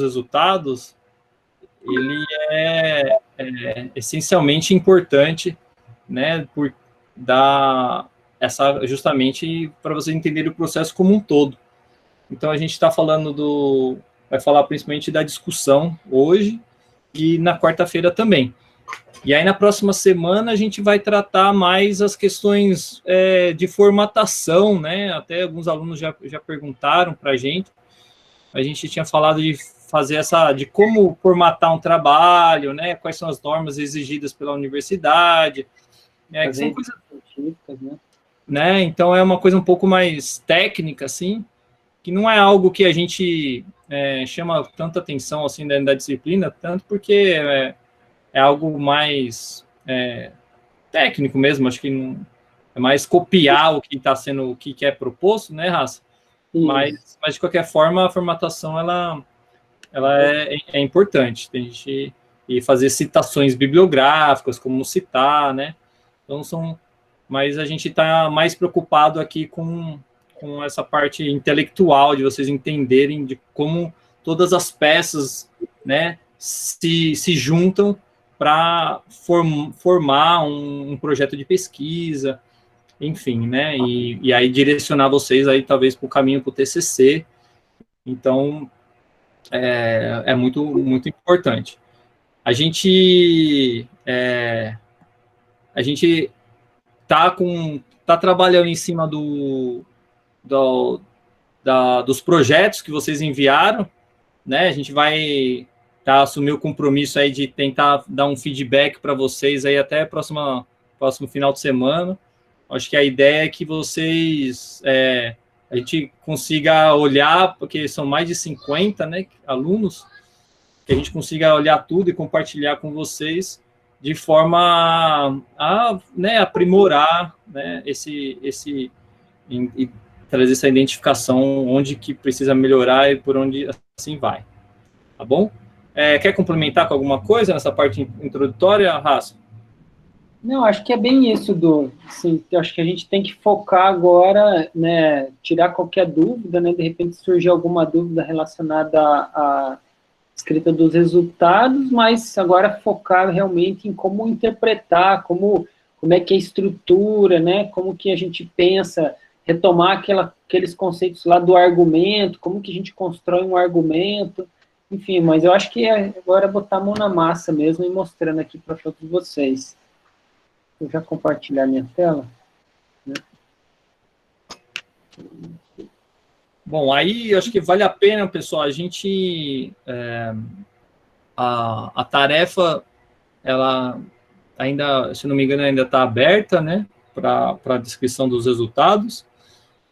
resultados, ele é essencialmente importante, né, por dar justamente para vocês entenderem o processo como um todo. Então, a gente está falando vai falar principalmente da discussão hoje e na quarta-feira também. E aí, na próxima semana, a gente vai tratar mais as questões de formatação, né? Até alguns alunos já perguntaram para a gente. A gente tinha falado de fazer de como formatar um trabalho, né? Quais são as normas exigidas pela universidade. Que são coisas científicas, né? Então, é uma coisa um pouco mais técnica, assim, que não é algo que a gente chama tanta atenção, assim, da disciplina, tanto porque é algo mais técnico mesmo, acho que não, é mais copiar o que é proposto, né, Raça? Mas, de qualquer forma, a formatação, ela é importante, tem gente e fazer citações bibliográficas, como citar, né? Então, mas a gente está mais preocupado aqui com essa parte intelectual, de vocês entenderem de como todas as peças, né, se juntam para formar um projeto de pesquisa, enfim, né, e aí direcionar vocês aí talvez para o caminho para o TCC. Então, é muito, muito importante. A gente tá trabalhando em cima dos projetos que vocês enviaram, né? A gente vai assumir o compromisso aí de tentar dar um feedback para vocês aí até próximo final de semana. Acho que a ideia é que vocês a gente consiga olhar, porque são mais de 50, né, alunos, que a gente consiga olhar tudo e compartilhar com vocês de forma a né, aprimorar, né, e trazer essa identificação onde que precisa melhorar e por onde assim vai. Tá bom? Quer complementar com alguma coisa nessa parte introdutória, Raça? Não, acho que é bem isso, Du. Assim, acho que a gente tem que focar agora, né, tirar qualquer dúvida, né, de repente surgir alguma dúvida relacionada à escrita dos resultados, mas agora focar realmente em como interpretar, como é que é a estrutura, né, como que a gente pensa, retomar aqueles conceitos lá do argumento, como que a gente constrói um argumento, enfim, mas eu acho que agora é botar a mão na massa mesmo e mostrando aqui para todos vocês. Vou já compartilhar minha tela. Né? Bom, aí acho que vale a pena, pessoal, a gente... a tarefa, ela ainda, se não me engano, ainda está aberta, né, para a descrição dos resultados.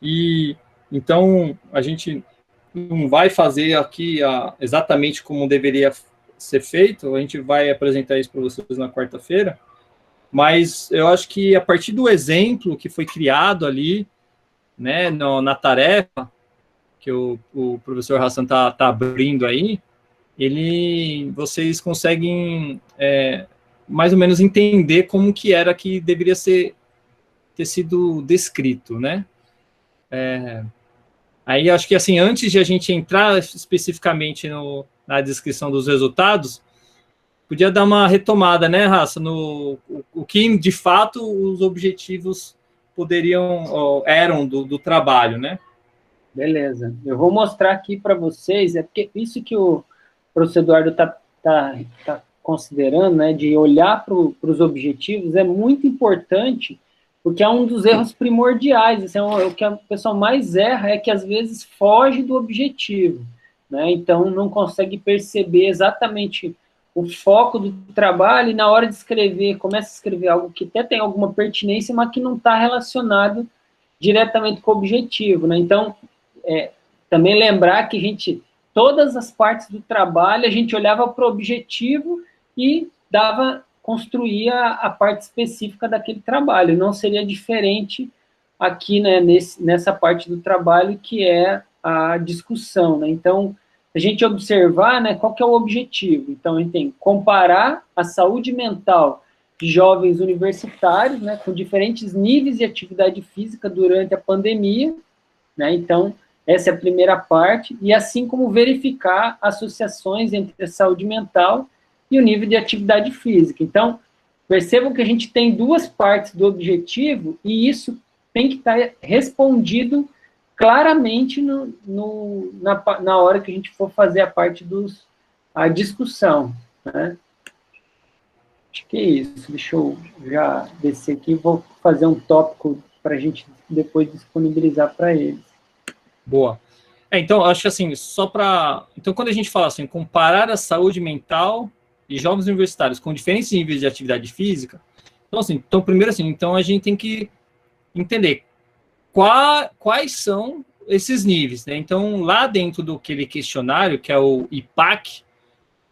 E então a gente não vai fazer aqui exatamente como deveria ser feito, a gente vai apresentar isso para vocês na quarta-feira, mas eu acho que a partir do exemplo que foi criado ali, né, na tarefa, que o professor Hassan está abrindo aí, vocês conseguem mais ou menos entender como que era que deveria ter sido descrito, né? Aí acho que assim, antes de a gente entrar especificamente na descrição dos resultados, podia dar uma retomada, né, Raça, o que de fato os objetivos eram do trabalho, né? Beleza. Eu vou mostrar aqui para vocês, porque isso que o professor Eduardo está considerando, né, de olhar para os objetivos, é muito importante, porque é um dos erros primordiais, assim, o que a pessoa mais erra é que, às vezes, foge do objetivo, né, então não consegue perceber exatamente o foco do trabalho e, na hora de escrever, começa a escrever algo que até tem alguma pertinência, mas que não está relacionado diretamente com o objetivo, né, então, também lembrar que todas as partes do trabalho, a gente olhava para o objetivo e construía a parte específica daquele trabalho. Não seria diferente aqui, né, nessa parte do trabalho, que é a discussão, né? Então, a gente observar, né, qual que é o objetivo. Então, a gente tem que comparar a saúde mental de jovens universitários, né, com diferentes níveis de atividade física durante a pandemia, né? Então, Essa é a primeira parte, e assim como verificar associações entre a saúde mental e o nível de atividade física. Então, percebam que a gente tem duas partes do objetivo, e isso tem que estar respondido claramente na hora que a gente for fazer a parte a discussão, né? Acho que é isso. Deixa eu já descer aqui e vou fazer um tópico para a gente depois disponibilizar para eles. Boa. Então, acho que assim, só para... Então, quando a gente fala assim, comparar a saúde mental de jovens universitários com diferentes níveis de atividade física, então, assim, primeiro assim, então a gente tem que entender quais são esses níveis, né? Então, lá dentro do aquele questionário, que é o IPAC,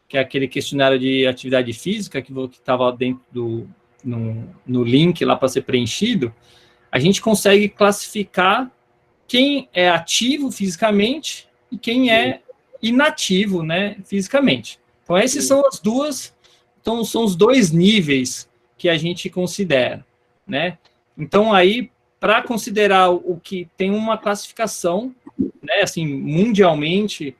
que é aquele questionário de atividade física que estava dentro no link lá para ser preenchido, a gente consegue classificar quem é ativo fisicamente e quem é inativo, né, fisicamente. Então, esses são as duas, então, são os dois níveis que a gente considera, né? Então, aí, para considerar o que tem uma classificação, né, assim, mundialmente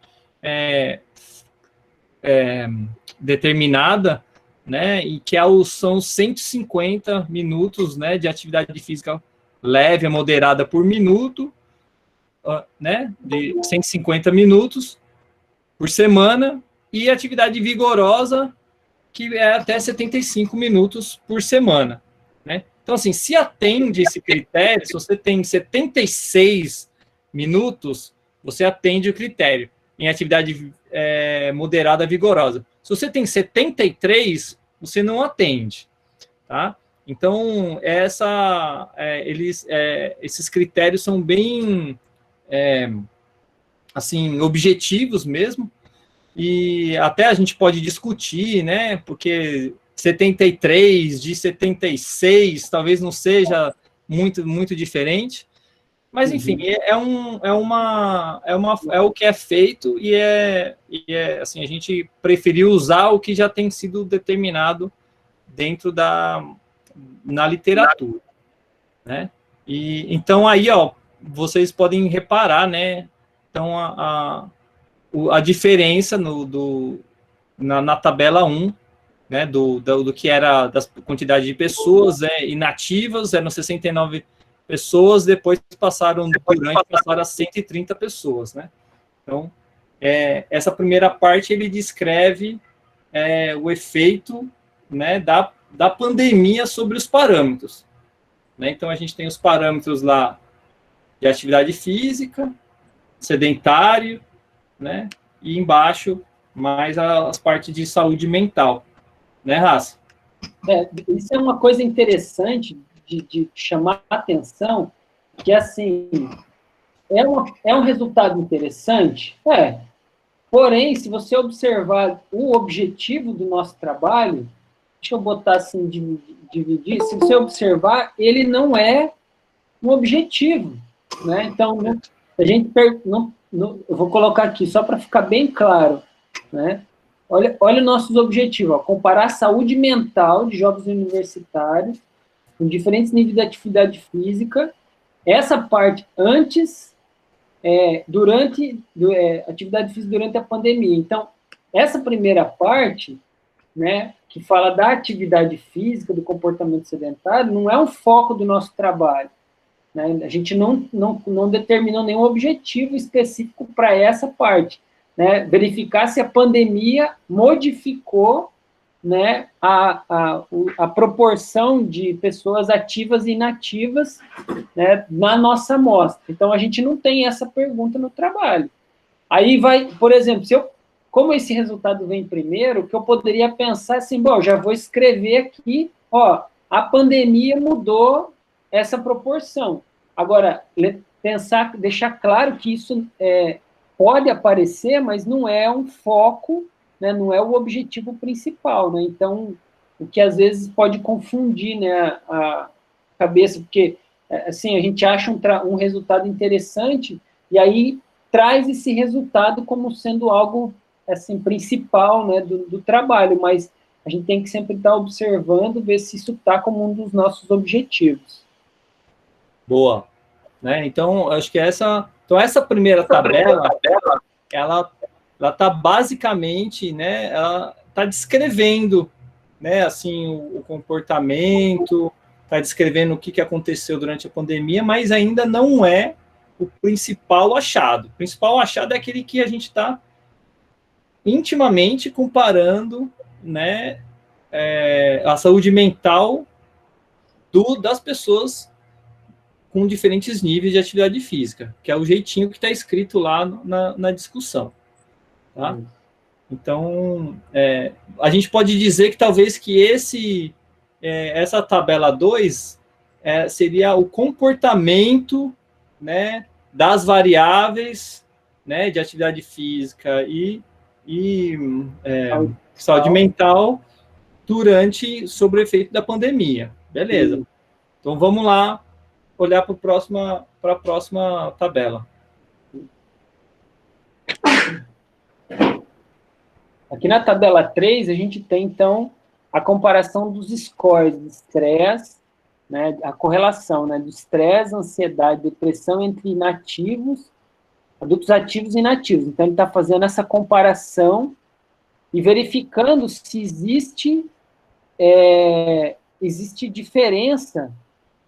determinada, né, e que são 150 minutos, né, de atividade física leve a moderada por minuto, né, de 150 minutos por semana, e atividade vigorosa, que é até 75 minutos por semana, né? Então, assim, se atende esse critério, se você tem 76 minutos, você atende o critério em atividade moderada vigorosa. Se você tem 73, você não atende, tá? Então, esses critérios são bem assim, objetivos mesmo, e até a gente pode discutir, né, porque 73 de 76 talvez não seja muito diferente, mas enfim, é o que é feito assim, a gente preferiu usar o que já tem sido determinado dentro na literatura, né? E então aí, ó, vocês podem reparar, né? Então a diferença na tabela 1, né, do que era da quantidade de pessoas inativas, eram 69 pessoas, depois passaram a 130 pessoas, né? Então, essa primeira parte ele descreve o efeito, né, da pandemia sobre os parâmetros, né? Então, a gente tem os parâmetros lá de atividade física, sedentário, né? E embaixo, mais as partes de saúde mental, né, Raça? Isso é uma coisa interessante de chamar a atenção, que, assim, é um resultado interessante? Porém, se você observar o objetivo do nosso trabalho, deixa eu botar assim, dividir, se você observar, ele não é um objetivo, né? Então, a gente eu vou colocar aqui só para ficar bem claro, né? Olha os nossos objetivos, ó, comparar a saúde mental de jovens universitários com diferentes níveis de atividade física, essa parte antes, atividade física durante a pandemia. Então, essa primeira parte, né, que fala da atividade física, do comportamento sedentário, não é um foco do nosso trabalho, né? A gente não determinou nenhum objetivo específico para essa parte, né? Verificar se a pandemia modificou, né, a proporção de pessoas ativas e inativas, né, na nossa amostra. Então, a gente não tem essa pergunta no trabalho. Aí vai, por exemplo, como esse resultado vem primeiro, que eu poderia pensar assim, bom, já vou escrever aqui, ó, a pandemia mudou essa proporção. Agora, deixar claro que isso pode aparecer, mas não é um foco, né, não é o objetivo principal, né? Então, o que às vezes pode confundir, né, a cabeça, porque assim, a gente acha um resultado interessante e aí traz esse resultado como sendo algo assim principal, né, do trabalho, mas a gente tem que sempre estar observando, ver se isso está como um dos nossos objetivos. Boa, né? Então, acho que essa Então, essa primeira tabela, ela está basicamente, né, ela está descrevendo, né, assim, o comportamento, está descrevendo o que aconteceu durante a pandemia, mas ainda não é o principal achado. O principal achado é aquele que a gente está intimamente comparando, né, a saúde mental das pessoas com diferentes níveis de atividade física, que é o jeitinho que está escrito lá na discussão. Tá? Então, a gente pode dizer que talvez que essa tabela 2 seria o comportamento, né, das variáveis, né, de atividade física e saúde mental sobre o efeito da pandemia. Beleza. Então, vamos lá olhar para a próxima tabela. Aqui na tabela 3, a gente tem, então, a comparação dos scores de estresse, né, a correlação, né, do estresse, ansiedade, depressão entre inativos, adultos ativos e inativos. Então, ele está fazendo essa comparação e verificando se existe diferença,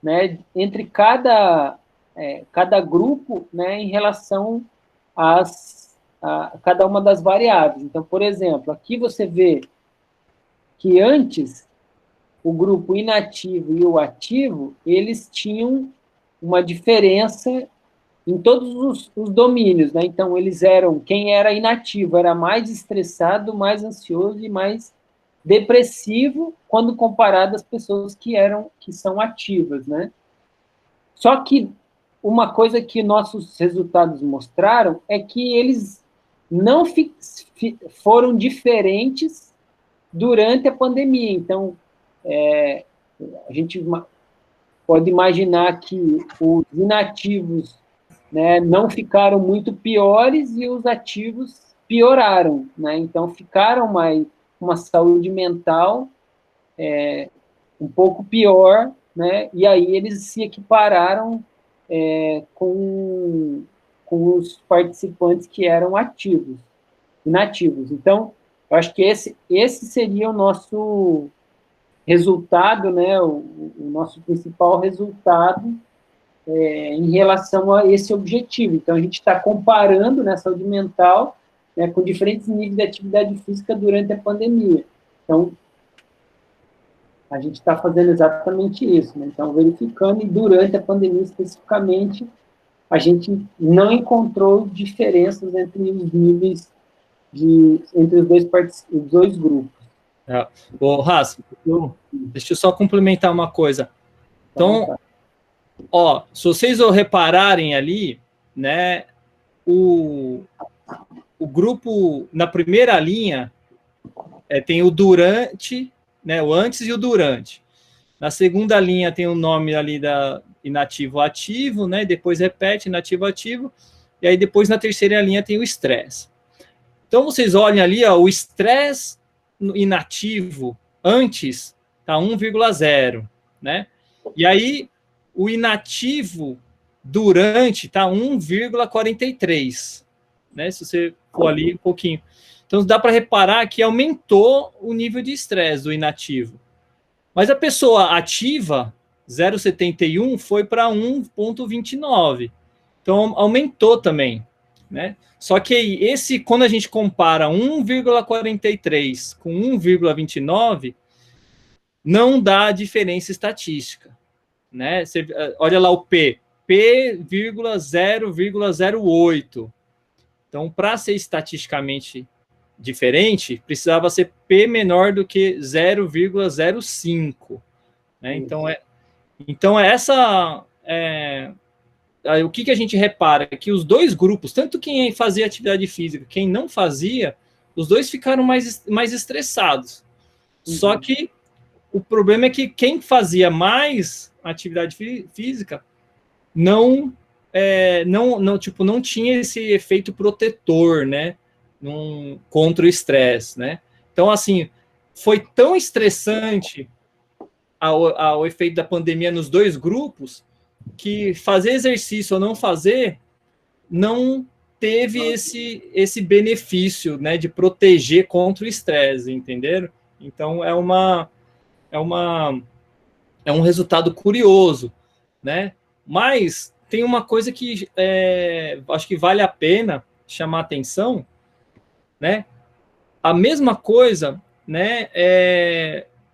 né, entre cada grupo, né, em relação a cada uma das variáveis. Então, por exemplo, aqui você vê que antes o grupo inativo e o ativo, eles tinham uma diferença em todos os domínios, né? Então, quem era inativo era mais estressado, mais ansioso e mais depressivo quando comparado às pessoas que são ativas, né? Só que uma coisa que nossos resultados mostraram é que eles não foram diferentes durante a pandemia. Então, a gente pode imaginar que os inativos, né, não ficaram muito piores e os ativos pioraram, né? Então, ficaram uma saúde mental um pouco pior, né? E aí eles se equipararam com os participantes que eram inativos. Então, eu acho que esse seria o nosso resultado, né? O nosso principal resultado em relação a esse objetivo. Então, a gente está comparando, né, saúde mental, né, com diferentes níveis de atividade física durante a pandemia. Então, a gente está fazendo exatamente isso, né? Então, verificando, e durante a pandemia especificamente, a gente não encontrou diferenças entre os níveis entre os dois grupos. Ô, Ras, deixa eu só complementar uma coisa. Então, se vocês repararem ali, né, o grupo, na primeira linha, tem o durante, né, o antes e o durante. Na segunda linha tem o nome ali da inativo-ativo, né, depois repete inativo-ativo, e aí depois na terceira linha tem o estresse. Então, vocês olhem ali, o estresse inativo antes está 1,0, né? E aí, o inativo durante está 1,43, né? Se você for ali um pouquinho. Então, dá para reparar que aumentou o nível de estresse do inativo. Mas a pessoa ativa, 0,71, foi para 1,29. Então, aumentou também, né? Só que quando a gente compara 1,43 com 1,29, não dá diferença estatística, né? Você olha lá o P 0,08. Então, para ser estatisticamente diferente, precisava ser P menor do que 0,05, né? Então essa o que a gente repara? Que os dois grupos, tanto quem fazia atividade física, quem não fazia, os dois ficaram mais estressados. Só que o problema é que quem fazia mais atividade física não tinha esse efeito protetor, né, contra o estresse, né? Então, assim, foi tão estressante ao efeito da pandemia nos dois grupos que fazer exercício ou não fazer não teve esse benefício, né, de proteger contra o estresse, entenderam? Então, é um resultado curioso, né? Mas tem uma coisa que acho que vale a pena chamar atenção, né? A mesma coisa, né,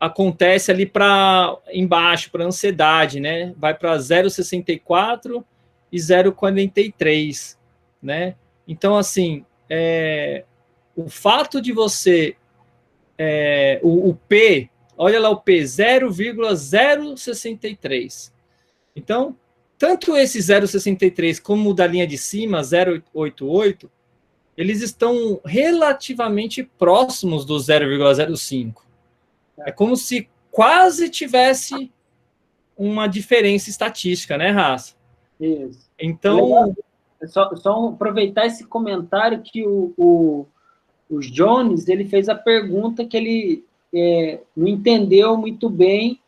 acontece ali para embaixo, para ansiedade, né? Vai para 0,64 e 0,43, né? Então, assim, o fato de você... o P, olha lá o P, 0,063. Então, tanto esse 0,63 como o da linha de cima, 0,88, eles estão relativamente próximos do 0,05. É como se quase tivesse uma diferença estatística, né, Raça? Isso. Então... Só aproveitar esse comentário que o Jones, ele fez a pergunta que ele não entendeu muito bem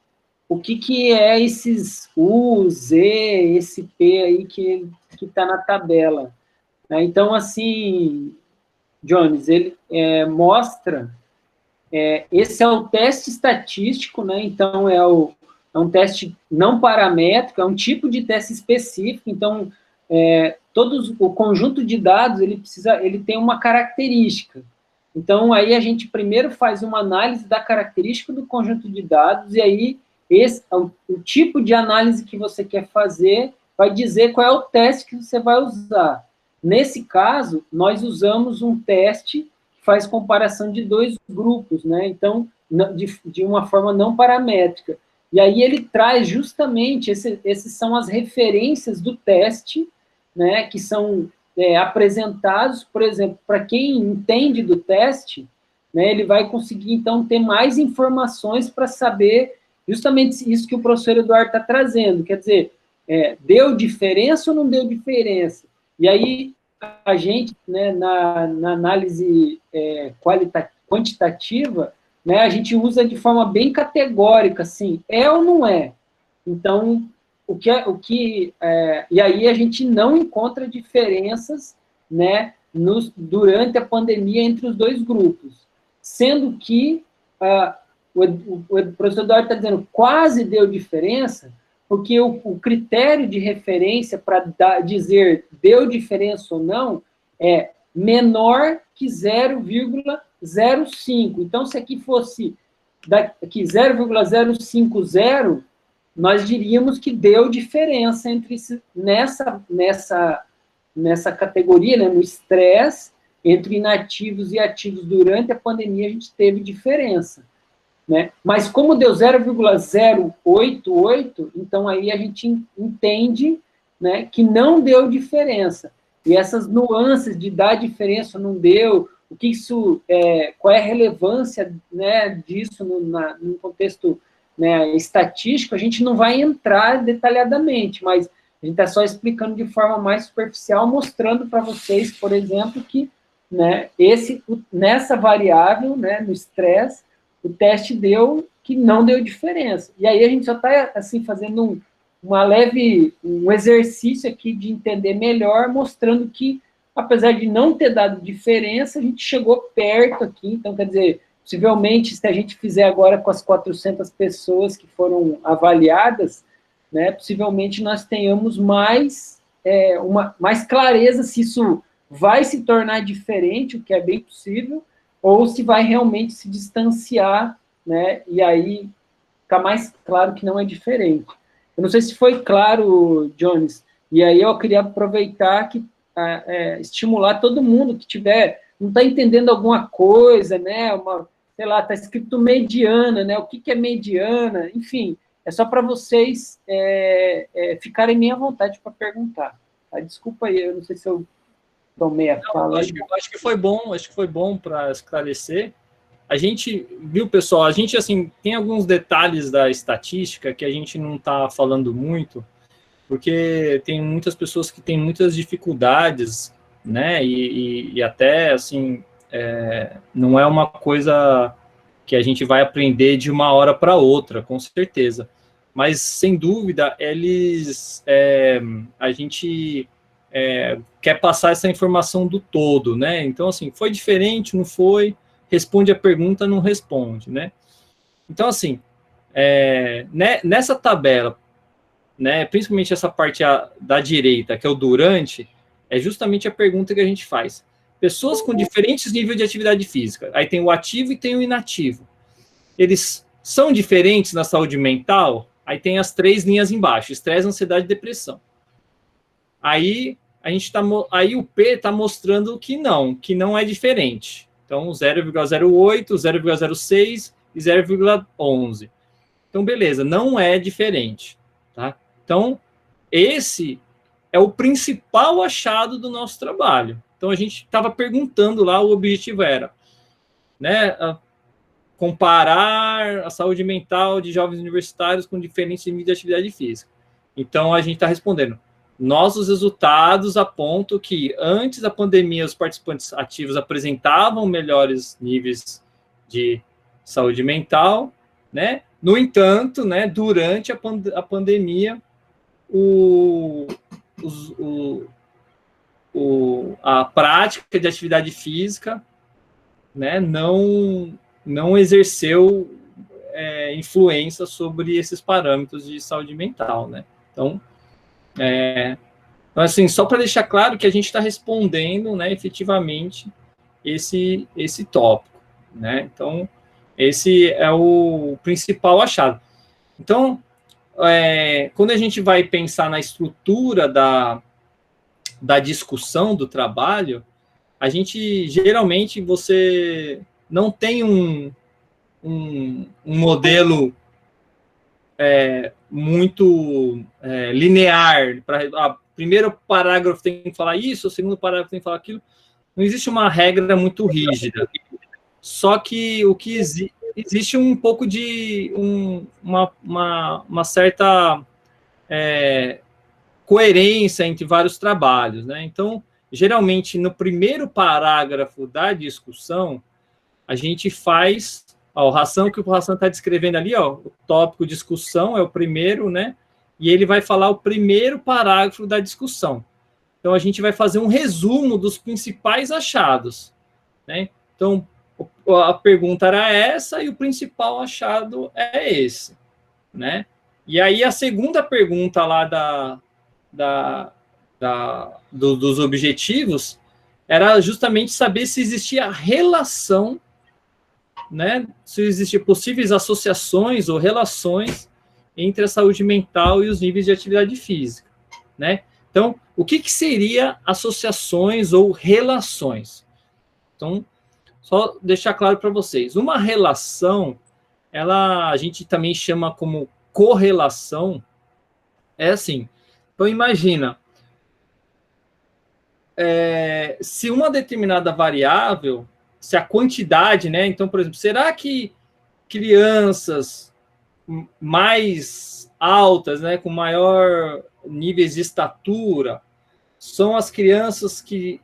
o que é esses U, Z, esse P aí que está na tabela. Então, assim, Jones, ele mostra, esse é o teste estatístico, né? Então, é um teste não paramétrico, é um tipo de teste específico, então, o conjunto de dados, ele tem uma característica. Então, aí a gente primeiro faz uma análise da característica do conjunto de dados, e aí o tipo de análise que você quer fazer vai dizer qual é o teste que você vai usar. Nesse caso, nós usamos um teste que faz comparação de dois grupos, né? Então, de uma forma não paramétrica. E aí ele traz justamente, esses são as referências do teste, né, que são apresentados, por exemplo, para quem entende do teste, né, ele vai conseguir, então, ter mais informações para saber justamente isso que o professor Eduardo está trazendo, quer dizer, deu diferença ou não deu diferença? E aí, a gente, né, na análise quantitativa, né, a gente usa de forma bem categórica, assim, ou não é? Então, e aí a gente não encontra diferenças, né, durante a pandemia entre os dois grupos, sendo que o professor Eduardo está dizendo quase deu diferença, porque o critério de referência para dizer deu diferença ou não é menor que 0,05. Então, se aqui fosse daqui 0,050, nós diríamos que deu diferença entre nessa categoria, né, no estresse, entre inativos e ativos durante a pandemia, a gente teve diferença. Né? Mas como deu 0,088, então aí a gente entende, né, que não deu diferença. E essas nuances de dar diferença ou não deu, o que isso, qual é a relevância, né, disso no contexto, né, estatístico, a gente não vai entrar detalhadamente, mas a gente está só explicando de forma mais superficial, mostrando para vocês, por exemplo, que, né, nessa variável, né, no estresse, o teste deu que não deu diferença. E aí a gente só está, assim, fazendo um exercício aqui de entender melhor, mostrando que, apesar de não ter dado diferença, a gente chegou perto aqui. Então, quer dizer, possivelmente, se a gente fizer agora com as 400 pessoas que foram avaliadas, né, possivelmente nós tenhamos mais clareza se isso vai se tornar diferente, o que é bem possível, ou se vai realmente se distanciar, né, e aí fica mais claro que não é diferente. Eu não sei se foi claro, Jones, e aí eu queria aproveitar que estimular todo mundo que não está entendendo alguma coisa, né, sei lá, está escrito mediana, né, o que é mediana, enfim, é só para vocês ficarem bem à vontade para perguntar. Tá? Desculpa aí, eu não sei se eu tomei a fala. Acho que foi bom para esclarecer. A gente, viu, pessoal, a gente, assim, tem alguns detalhes da estatística que a gente não está falando muito, porque tem muitas pessoas que têm muitas dificuldades, né, e até, assim, não é uma coisa que a gente vai aprender de uma hora para outra, com certeza. Mas, sem dúvida, a gente quer passar essa informação do todo, né? Então, assim, foi diferente, não foi? Responde a pergunta, não responde, né? Então, assim, nessa tabela, né, principalmente essa parte da direita, que é o durante, é justamente a pergunta que a gente faz. Pessoas com diferentes níveis de atividade física. Aí tem o ativo e tem o inativo. Eles são diferentes na saúde mental? Aí tem as 3 linhas embaixo: estresse, ansiedade e depressão. Aí aí o P está mostrando que não é diferente. Então, 0,08, 0,06 e 0,11. Então, beleza, não é diferente. Tá? Então, esse é o principal achado do nosso trabalho. Então, a gente estava perguntando lá, o objetivo era, né, comparar a saúde mental de jovens universitários com diferentes níveis de atividade física. Então, a gente está respondendo. Nossos resultados apontam que, antes da pandemia, os participantes ativos apresentavam melhores níveis de saúde mental, né? No entanto, né, durante a pandemia, a prática de atividade física, né, não exerceu influência sobre esses parâmetros de saúde mental, né? Então, assim, só para deixar claro que a gente está respondendo, né, efetivamente esse tópico, né? Então, esse é o principal achado. Então, quando a gente vai pensar na estrutura da discussão do trabalho, a gente, geralmente, você não tem um modelo muito linear. Primeiro parágrafo tem que falar isso, o segundo parágrafo tem que falar aquilo. Não existe uma regra muito rígida. Só que o que existe um pouco de uma certa coerência entre vários trabalhos, né? Então, geralmente, no primeiro parágrafo da discussão, a gente faz o Hassan, que o Hassan está descrevendo ali, o tópico discussão é o primeiro, né? E ele vai falar o primeiro parágrafo da discussão. Então, a gente vai fazer um resumo dos principais achados, né? Então, a pergunta era essa e o principal achado é esse, né? E aí, a segunda pergunta lá dos objetivos era justamente saber se existia relação, né? Se existiam possíveis associações ou relações entre a saúde mental e os níveis de atividade física, né? Então, o que seria associações ou relações? Então, só deixar claro para vocês. Uma relação, a gente também chama como correlação, é assim. Então, imagina, se uma determinada variável, se a quantidade, né? Então, por exemplo, será que crianças mais altas, né, com maior níveis de estatura, são as crianças que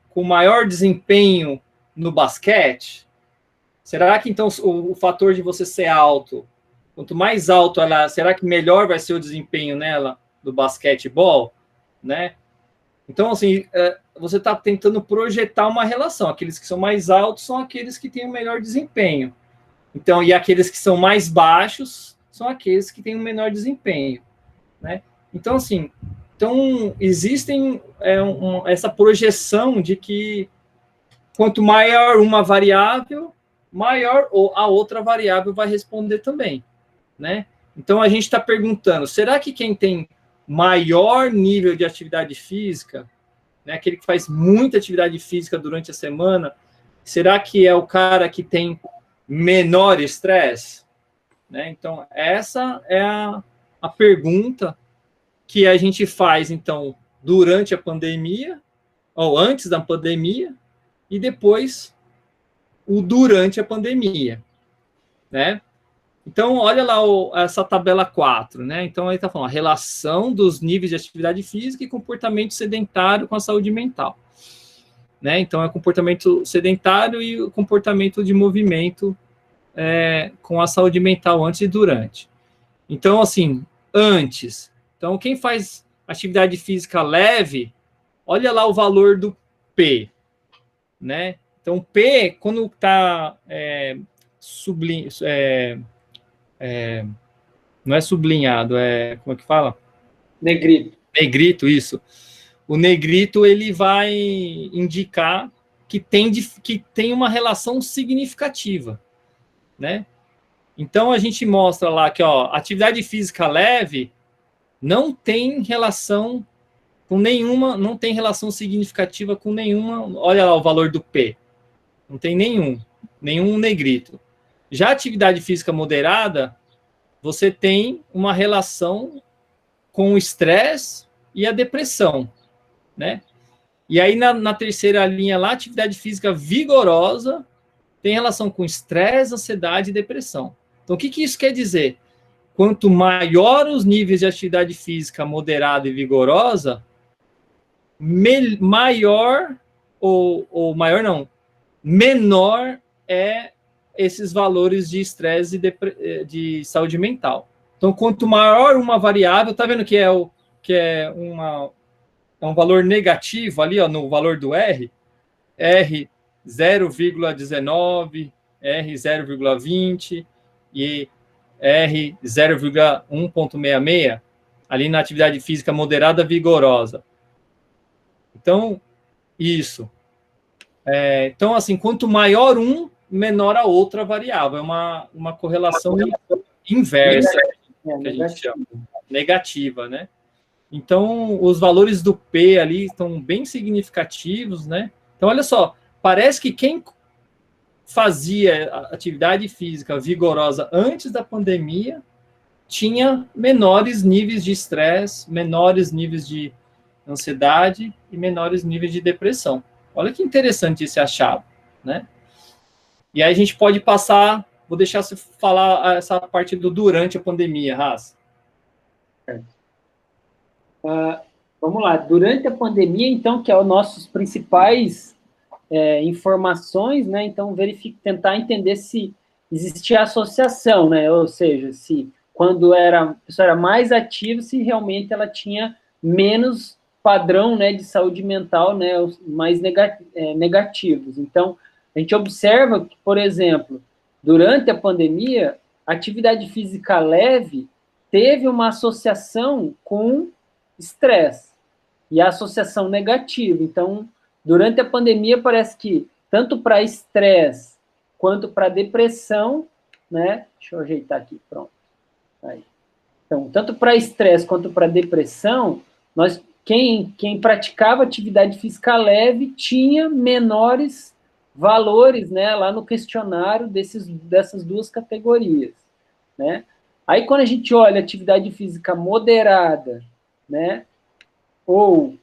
com maior desempenho no basquete? Será que, então, o fator de você ser alto, quanto mais alto ela, será que melhor vai ser o desempenho nela do basquetebol, né? Então, assim, você está tentando projetar uma relação. Aqueles que são mais altos são aqueles que têm o melhor desempenho. Então, e aqueles que são mais baixos são aqueles que têm o menor desempenho, né? Então, assim, existem essa projeção de que quanto maior uma variável, maior a outra variável vai responder também, né? Então, a gente está perguntando, será que quem tem maior nível de atividade física, né, aquele que faz muita atividade física durante a semana, será que é o cara que tem menor estresse? Né? Então, essa é a pergunta que a gente faz, então, durante a pandemia, ou antes da pandemia, e depois o durante a pandemia, né? Então, olha lá essa tabela 4, né? Então, aí está falando a relação dos níveis de atividade física e comportamento sedentário com a saúde mental, né? Então, é comportamento sedentário e o comportamento de movimento com a saúde mental antes e durante. Então, assim, antes. Então, quem faz atividade física leve, olha lá o valor do P, né? Então, P, quando está não é sublinhado, como é que fala? Negrito. Negrito, isso. O negrito, ele vai indicar que tem uma relação significativa, né? Então, a gente mostra lá que, ó, atividade física leve não tem relação com nenhuma, não tem relação significativa com nenhuma, olha lá o valor do P, não tem nenhum negrito. Já a atividade física moderada, você tem uma relação com o estresse e a depressão, né? E aí, na terceira linha lá, atividade física vigorosa tem relação com estresse, ansiedade e depressão. Então, o que isso quer dizer? Quanto maior os níveis de atividade física moderada e vigorosa, maior, ou maior não, menor é esses valores de estresse e de saúde mental. Então, quanto maior uma variável, tá vendo que é um valor negativo ali, ó, no valor do R 0,19, R 0,20 e R 0,1,66, ali na atividade física moderada vigorosa. Então, isso. Então, assim, quanto maior um, menor a outra variável. É uma correlação inversa, que a gente chama. Negativa, né? Então, os valores do P ali estão bem significativos, né? Então, olha só, parece que quem fazia atividade física vigorosa antes da pandemia tinha menores níveis de estresse, menores níveis de ansiedade e menores níveis de depressão. Olha que interessante esse achado, né? E aí a gente pode passar, vou deixar você falar essa parte do durante a pandemia, Ras. Vamos lá, durante a pandemia, então, que é os nossos principais informações, né? Então, tentar entender se existia associação, né? Ou seja, se quando a pessoa era mais ativa, se realmente ela tinha menos padrão, né, de saúde mental, né, mais negativos. Então, a gente observa que, por exemplo, durante a pandemia, a atividade física leve teve uma associação com estresse e a associação negativa. Então, durante a pandemia, parece que tanto para estresse quanto para depressão, né? Deixa eu ajeitar aqui, pronto. Aí. Então, tanto para estresse quanto para depressão, quem praticava atividade física leve tinha menores valores, né, lá no questionário dessas duas categorias, né? Aí, quando a gente olha atividade física moderada, né, ou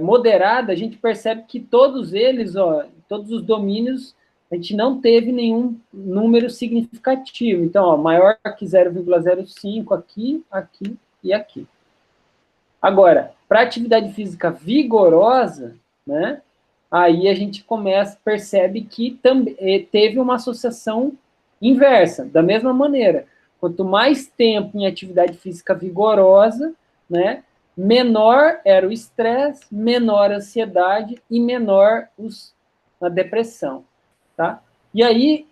moderada, a gente percebe que todos eles, todos os domínios, a gente não teve nenhum número significativo. Então, maior que 0,05 aqui, aqui e aqui. Agora, para atividade física vigorosa, né, aí a gente percebe que teve uma associação inversa, da mesma maneira. Quanto mais tempo em atividade física vigorosa, né, menor era o estresse, menor a ansiedade e menor a depressão, tá? E aí,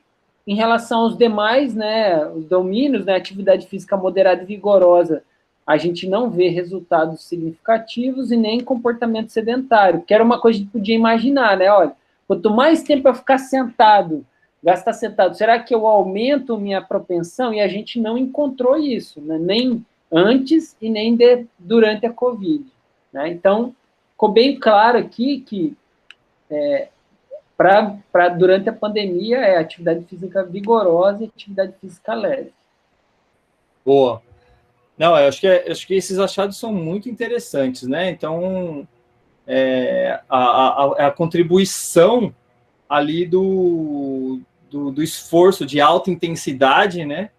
em relação aos demais, né, os domínios, né, atividade física moderada e vigorosa, a gente não vê resultados significativos e nem comportamento sedentário, que era uma coisa que a gente podia imaginar, né? Olha, quanto mais tempo eu ficar sentado, gastar sentado, será que eu aumento minha propensão? E a gente não encontrou isso, né? Nem antes e nem durante a Covid, né? Então, ficou bem claro aqui que durante a pandemia é atividade física vigorosa e atividade física leve. Boa. Não, eu acho que esses achados são muito interessantes, né? Então, a contribuição ali do esforço de alta intensidade, né?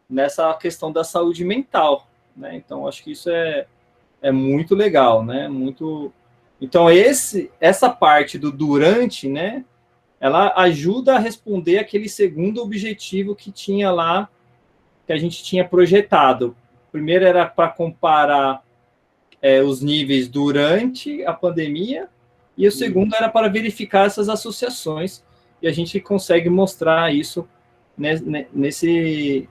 Nessa questão da saúde mental, né? Então, acho que isso é muito legal, né? Então, essa parte do durante, né? Ela ajuda a responder aquele segundo objetivo que tinha lá, que a gente tinha projetado. Primeiro era para comparar os níveis durante a pandemia, e o segundo era para verificar essas associações, e a gente consegue mostrar isso nesse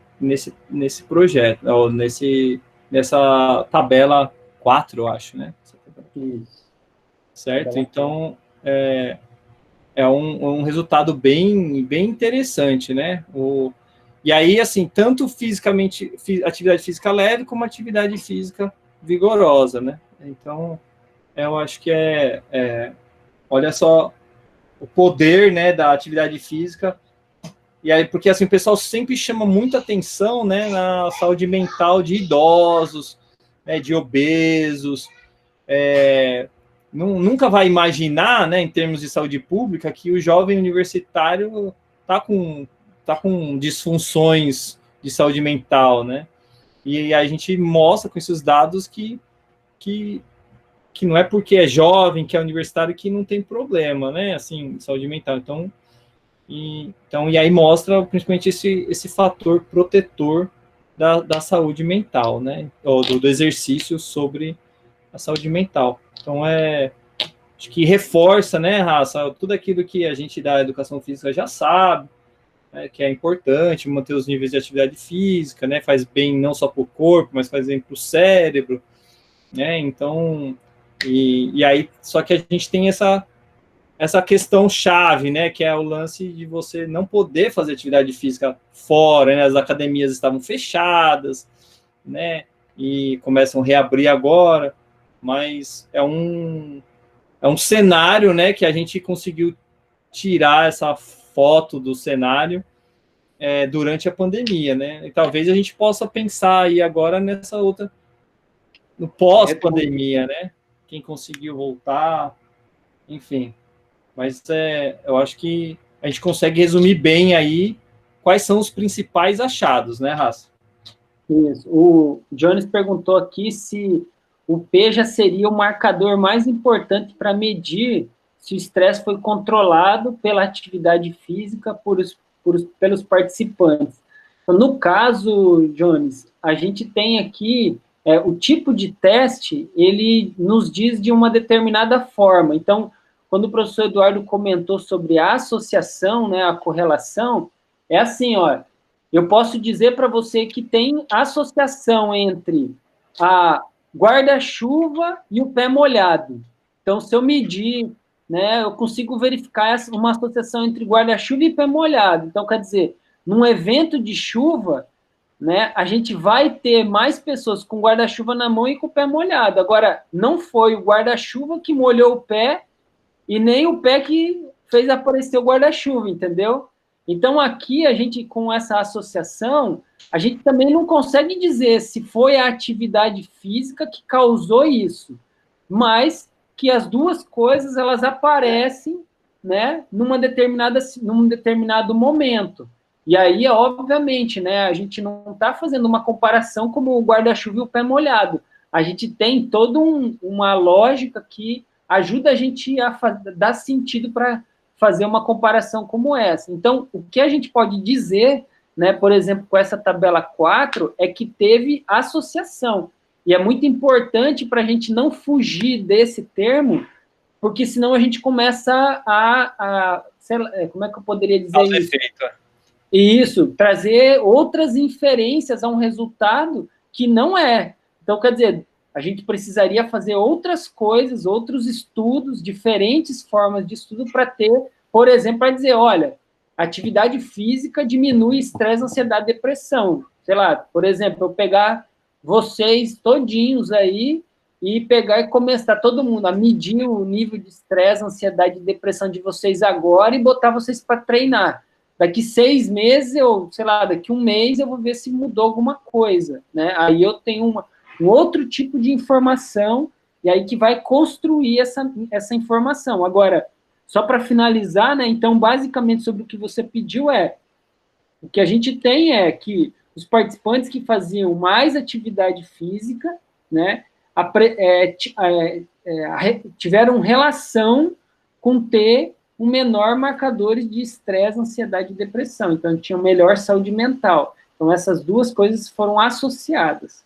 projeto, ou nessa tabela 4, eu acho, né? Isso. Certo? Então, é um resultado bem interessante, né? E aí, assim, tanto fisicamente, atividade física leve, como atividade física vigorosa, né? Então, eu acho que olha só o poder, né, da atividade física. E aí, porque assim, o pessoal sempre chama muita atenção, né, na saúde mental de idosos, né, de obesos. Nunca vai imaginar, né, em termos de saúde pública, que o jovem universitário tá com disfunções de saúde mental, né? E a gente mostra com esses dados que não é porque é jovem, que é universitário, que não tem problema, né? Assim, saúde mental. E aí mostra principalmente esse fator protetor da saúde mental, né? Ou do exercício sobre a saúde mental. Então, acho que reforça, né, Raça, tudo aquilo que a gente da educação física já sabe, né, que é importante manter os níveis de atividade física, né? Faz bem não só para o corpo, mas faz bem para o cérebro, né? Então, e aí, só que a gente tem essa questão chave, né, que é o lance de você não poder fazer atividade física fora, né? As academias estavam fechadas, né, e começam a reabrir agora, mas é um cenário, né, que a gente conseguiu tirar essa foto do cenário durante a pandemia, né, e talvez a gente possa pensar aí agora nessa outra, no pós-pandemia, né, quem conseguiu voltar, enfim. Mas eu acho que a gente consegue resumir bem aí quais são os principais achados, né, Raça? Isso. O Jones perguntou aqui se o P já seria o marcador mais importante para medir se o estresse foi controlado pela atividade física pelos participantes. Então, no caso, Jones, a gente tem aqui o tipo de teste, ele nos diz de uma determinada forma. Então, quando o professor Eduardo comentou sobre a associação, né, a correlação, é assim, ó, eu posso dizer para você que tem associação entre a guarda-chuva e o pé molhado. Então, se eu medir, né, eu consigo verificar uma associação entre guarda-chuva e pé molhado. Então, quer dizer, num evento de chuva, né, a gente vai ter mais pessoas com guarda-chuva na mão e com o pé molhado. Agora, não foi o guarda-chuva que molhou o pé e nem o pé que fez aparecer o guarda-chuva, entendeu? Então, aqui, a gente, com essa associação, a gente também não consegue dizer se foi a atividade física que causou isso, mas que as duas coisas, elas aparecem, né, num determinado momento. E aí, obviamente, né, a gente não está fazendo uma comparação como o guarda-chuva e o pé molhado. A gente tem toda uma lógica que ajuda a gente a dar sentido para fazer uma comparação como essa. Então, o que a gente pode dizer, né, por exemplo, com essa tabela 4, é que teve associação. E é muito importante para a gente não fugir desse termo, porque senão a gente começa sei lá, como é que eu poderia dizer isso? Isso, trazer outras inferências a um resultado que não é. Então, quer dizer, a gente precisaria fazer outras coisas, outros estudos, diferentes formas de estudo para ter, por exemplo, para dizer, olha, atividade física diminui estresse, ansiedade, depressão. Sei lá, por exemplo, eu pegar vocês todinhos aí e pegar e começar todo mundo a medir o nível de estresse, ansiedade e depressão de vocês agora e botar vocês para treinar. Daqui 6 meses, sei lá, daqui 1 mês eu vou ver se mudou alguma coisa, né? Aí eu tenho um outro tipo de informação, e aí que vai construir essa informação. Agora, só para finalizar, né, então, basicamente, sobre o que você pediu o que a gente tem é que os participantes que faziam mais atividade física, né, tiveram relação com ter um menor marcadores de estresse, ansiedade e depressão. Então, tinham melhor saúde mental. Então, essas duas coisas foram associadas.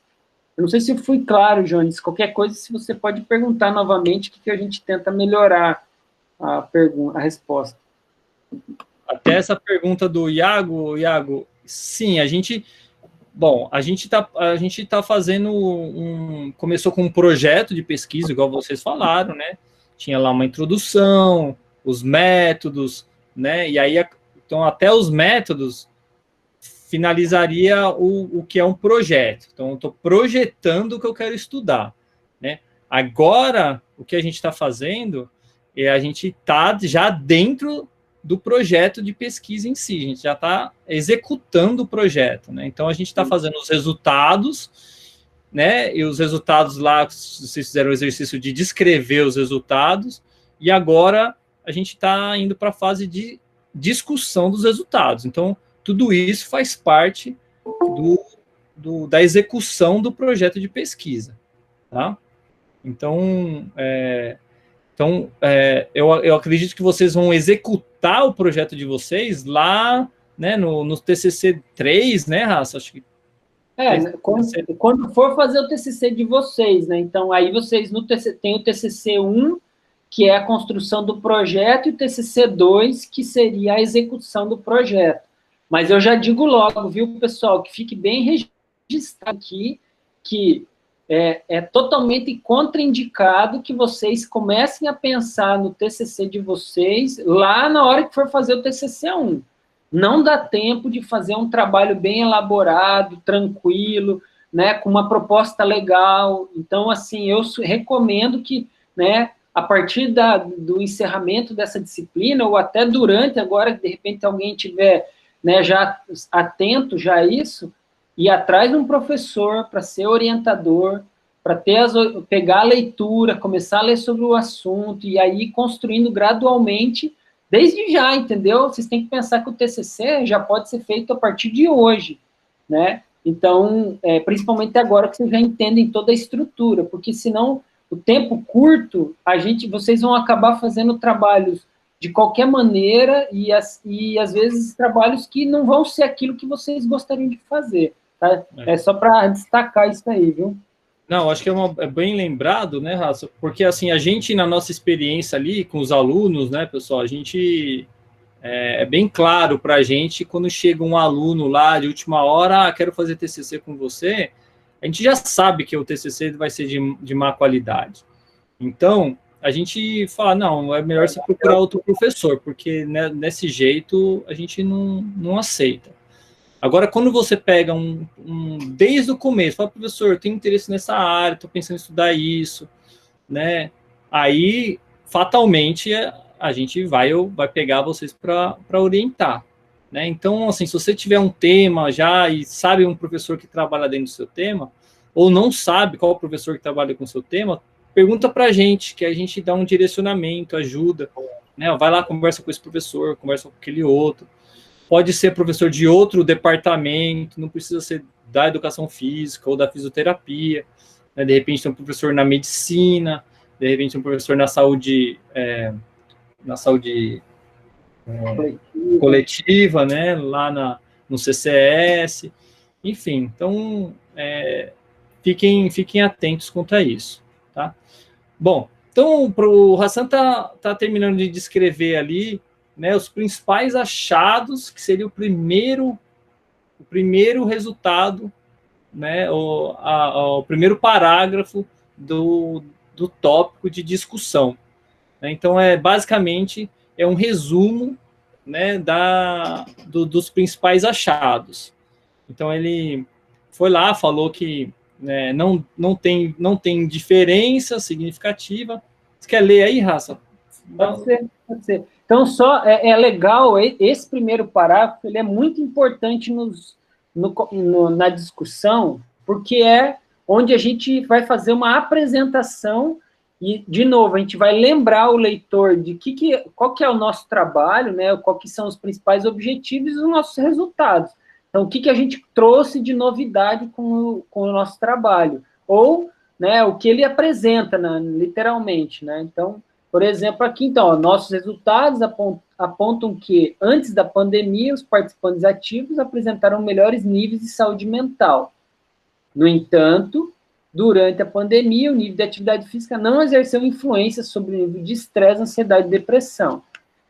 Eu não sei se eu fui claro, Jones. Qualquer coisa, se você pode perguntar novamente, que a gente tenta melhorar a resposta. Até essa pergunta do Iago, sim, a gente tá fazendo começou com um projeto de pesquisa, igual vocês falaram, né? Tinha lá uma introdução, os métodos, né? E aí, então, até os métodos finalizaria o que é um projeto. Então, eu estou projetando o que eu quero estudar, né? Agora, o que a gente está fazendo é a gente está já dentro do projeto de pesquisa em si, a gente já está executando o projeto, né? Então, a gente está fazendo os resultados, né? E os resultados lá, vocês fizeram o exercício de descrever os resultados, e agora a gente está indo para a fase de discussão dos resultados. Então, tudo isso faz parte da execução do projeto de pesquisa, tá? Então, eu acredito que vocês vão executar o projeto de vocês lá, né, no TCC 3, né, Raça? Acho que quando for fazer o TCC de vocês, né? Então, aí vocês tem o TCC 1, que é a construção do projeto, e o TCC 2, que seria a execução do projeto. Mas eu já digo logo, viu, pessoal, que fique bem registrado aqui, que é totalmente contraindicado que vocês comecem a pensar no TCC de vocês lá na hora que for fazer o TCC 1. Não dá tempo de fazer um trabalho bem elaborado, tranquilo, né, com uma proposta legal. Então, assim, eu recomendo que, né, a partir do encerramento dessa disciplina, ou até durante, agora, de repente, alguém tiver, né, já atento já a isso, ir atrás de um professor para ser orientador, para pegar a leitura, começar a ler sobre o assunto, e aí construindo gradualmente, desde já, entendeu? Vocês têm que pensar que o TCC já pode ser feito a partir de hoje, né? Então, principalmente agora que vocês já entendem toda a estrutura, porque senão, o tempo curto, vocês vão acabar fazendo trabalhos de qualquer maneira e às vezes trabalhos que não vão ser aquilo que vocês gostariam de fazer, tá? É só para destacar isso aí, viu? Não, acho que é bem lembrado, né, Raça? Porque, assim, a gente, na nossa experiência ali com os alunos, né, pessoal, a gente é bem claro para a gente quando chega um aluno lá de última hora, quero fazer TCC com você, a gente já sabe que o TCC vai ser de má qualidade. Então, a gente fala, não, é melhor você procurar outro professor, porque né, desse jeito a gente não aceita. Agora, quando você pega desde o começo, fala, professor, eu tenho interesse nessa área, estou pensando em estudar isso, né? Aí, fatalmente, a gente vai pegar vocês para orientar, né? Então, assim, se você tiver um tema já e sabe um professor que trabalha dentro do seu tema, ou não sabe qual o professor que trabalha com o seu tema, pergunta para a gente, que a gente dá um direcionamento, ajuda, né? Vai lá, conversa com esse professor, conversa com aquele outro. Pode ser professor de outro departamento, não precisa ser da educação física ou da fisioterapia, né? De repente tem um professor na medicina, de repente tem um professor na saúde, coletiva, né? Lá no CCS, enfim. Então, fiquem atentos quanto a isso, tá? Bom, então o Hassan tá terminando de descrever ali, né, os principais achados, que seria o primeiro resultado, né, o primeiro parágrafo do tópico de discussão. Então, basicamente, é um resumo, né, dos principais achados. Então, ele foi lá, falou que né, não tem diferença significativa. Você quer ler aí, Raça? Pode ser. Então, só é legal, esse primeiro parágrafo, ele é muito importante na discussão, porque é onde a gente vai fazer uma apresentação e, de novo, a gente vai lembrar o leitor de qual que é o nosso trabalho, né, qual que são os principais objetivos e os nossos resultados. Então, o que a gente trouxe de novidade com o nosso trabalho, ou né, o que ele apresenta, né, literalmente, né? Então, por exemplo, aqui, então, nossos resultados apontam que, antes da pandemia, os participantes ativos apresentaram melhores níveis de saúde mental. No entanto, durante a pandemia, o nível de atividade física não exerceu influência sobre o nível de estresse, ansiedade e depressão.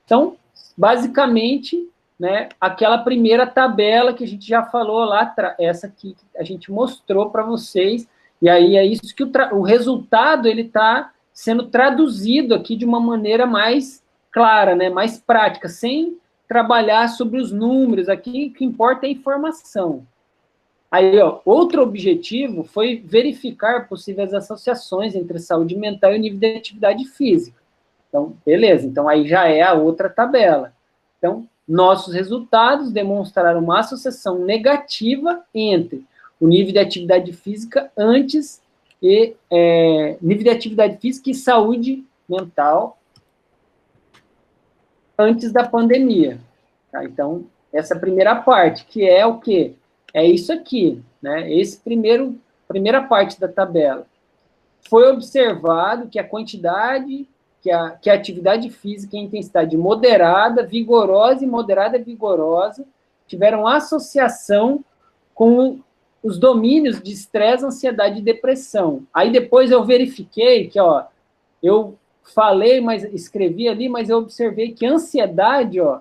Então, basicamente, né, aquela primeira tabela que a gente já falou lá atrás, essa aqui que a gente mostrou para vocês, e aí é isso que o resultado ele está sendo traduzido aqui de uma maneira mais clara, né, mais prática, sem trabalhar sobre os números. Aqui o que importa é a informação. Aí, ó, outro objetivo foi verificar possíveis associações entre saúde mental e o nível de atividade física. Então, beleza, então aí já é a outra tabela. Então, nossos resultados demonstraram uma associação negativa entre o nível de atividade física antes e nível de atividade física e saúde mental antes da pandemia. Tá? Então, essa primeira parte, que é o quê? É isso aqui, né? Primeira parte da tabela. Foi observado que a quantidade, que a atividade física em intensidade moderada, vigorosa e moderada vigorosa tiveram associação com os domínios de estresse, ansiedade e depressão. Aí depois eu verifiquei que, ó, eu falei, mas escrevi ali, mas eu observei que ansiedade, ó,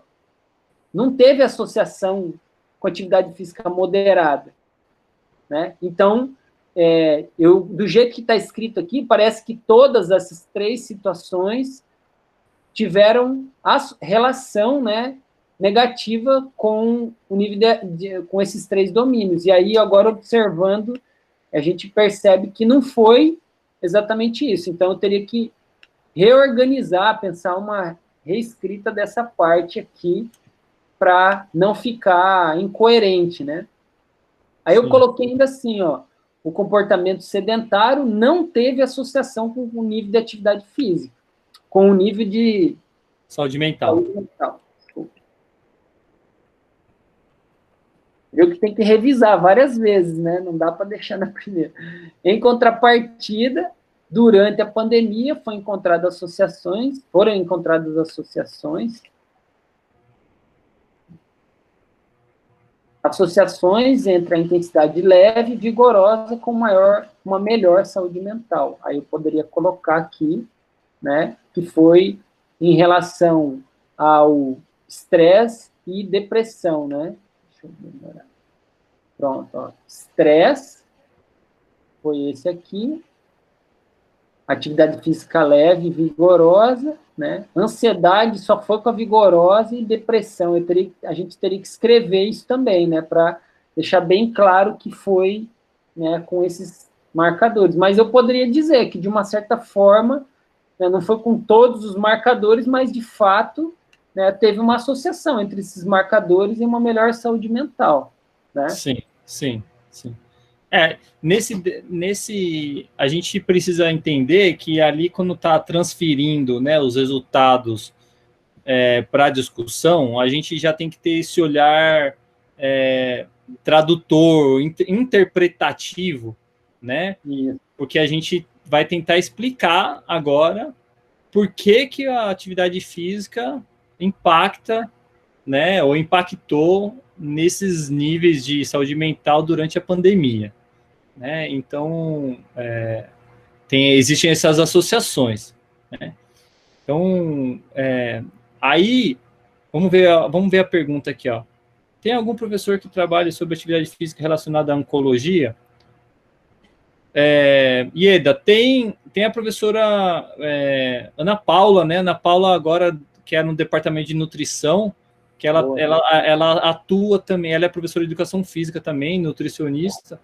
não teve associação com atividade física moderada, né? Então, do jeito que está escrito aqui, parece que todas essas três situações tiveram relação, né, negativa com o nível com esses três domínios. E aí, agora, observando, a gente percebe que não foi exatamente isso. Então, eu teria que reorganizar, pensar uma reescrita dessa parte aqui, para não ficar incoerente, né? Aí eu coloquei ainda assim, ó, o comportamento sedentário não teve associação com o nível de atividade física, com o nível de saúde mental. Viu que tem que revisar várias vezes, né? Não dá para deixar na primeira. Em contrapartida, durante a pandemia, foram encontradas associações entre a intensidade leve e vigorosa com uma melhor saúde mental. Aí eu poderia colocar aqui, né, que foi em relação ao estresse e depressão, né? Deixa eu melhorar. Pronto, ó. Estresse foi esse aqui. Atividade física leve e vigorosa, né? Ansiedade só foi com a vigorosa e depressão. A gente teria que escrever isso também, né? Para deixar bem claro que foi, né, com esses marcadores. Mas eu poderia dizer que, de uma certa forma, né, não foi com todos os marcadores, mas, de fato, né, teve uma associação entre esses marcadores e uma melhor saúde mental, né? Sim, sim, sim. Nesse a gente precisa entender que ali, quando está transferindo, né, os resultados para a discussão, a gente já tem que ter esse olhar tradutor, interpretativo, né? Isso. Porque a gente vai tentar explicar agora por que a atividade física impacta, né, ou impactou nesses níveis de saúde mental durante a pandemia, né? Então, existem essas associações, né? Então, aí, vamos ver a pergunta aqui, ó. Tem algum professor que trabalhe sobre atividade física relacionada à oncologia? Ieda, tem a professora Ana Paula, né? Ana Paula agora, que é no departamento de nutrição, que ela atua também, ela é professora de educação física também, nutricionista,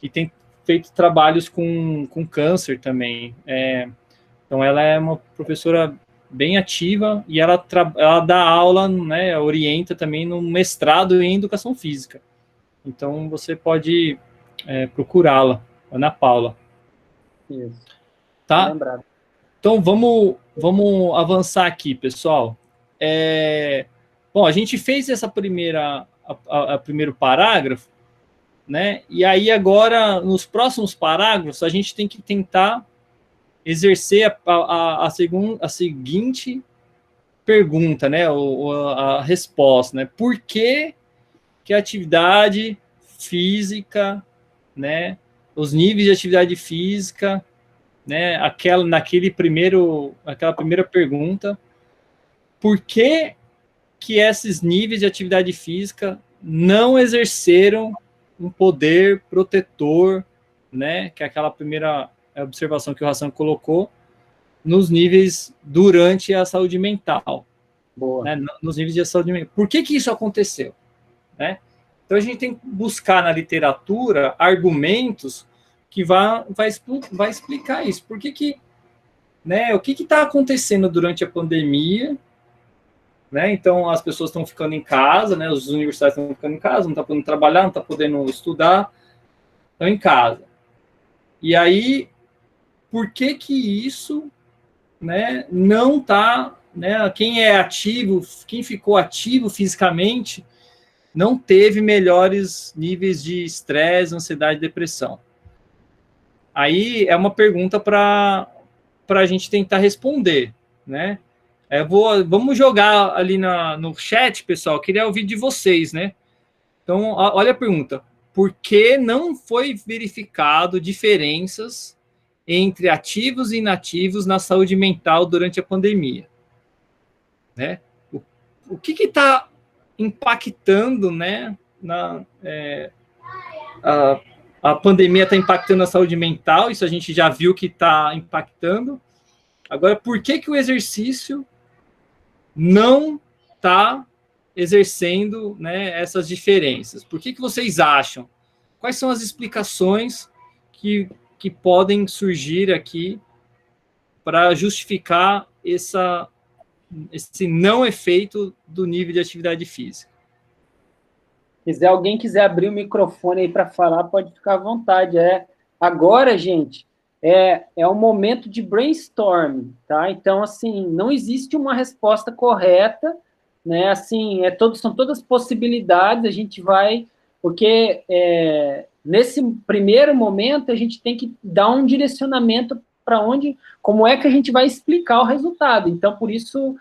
e tem feito trabalhos com câncer também. Então, ela é uma professora bem ativa e ela dá aula, né, orienta também no mestrado em educação física. Então, você pode procurá-la, Ana Paula. Isso. Tá? Lembrado. Então, vamos avançar aqui, pessoal. Bom, a gente fez essa primeiro parágrafo, né? E aí, agora, nos próximos parágrafos, a gente tem que tentar exercer a seguinte pergunta, né? A resposta, né? Por que a atividade física, né, os níveis de atividade física, né? Aquela primeira pergunta, por que esses níveis de atividade física não exerceram um poder protetor, né? Que é aquela primeira observação que o Hassan colocou, nos níveis durante a saúde mental. Boa. Né? Nos níveis de saúde mental. Por que isso aconteceu? Né? Então, a gente tem que buscar na literatura argumentos que vai explicar isso. Por que né, o que está acontecendo durante a pandemia? Né? Então, as pessoas estão ficando em casa, né? Os universitários estão ficando em casa, não estão podendo trabalhar, não estão podendo estudar, estão em casa. E aí, por que isso, né, não está, né, quem é ativo, quem ficou ativo fisicamente, não teve melhores níveis de estresse, ansiedade e depressão? Aí é uma pergunta para a gente tentar responder, né? Vamos jogar ali no chat, pessoal. Eu queria ouvir de vocês, né? Então, olha a pergunta. Por que não foi verificado diferenças entre ativos e inativos na saúde mental durante a pandemia? Né? O que está impactando, né? A pandemia está impactando a saúde mental, isso a gente já viu que está impactando. Agora, por que o exercício não está exercendo, né, essas diferenças? Por que vocês acham? Quais são as explicações que podem surgir aqui para justificar esse não efeito do nível de atividade física? Se alguém quiser abrir o microfone aí para falar, pode ficar à vontade. Agora, gente, é um momento de brainstorm, tá? Então, assim, não existe uma resposta correta, né? Assim, são todas possibilidades, a gente vai... Porque nesse primeiro momento, a gente tem que dar um direcionamento para como é que a gente vai explicar o resultado. Então, por isso...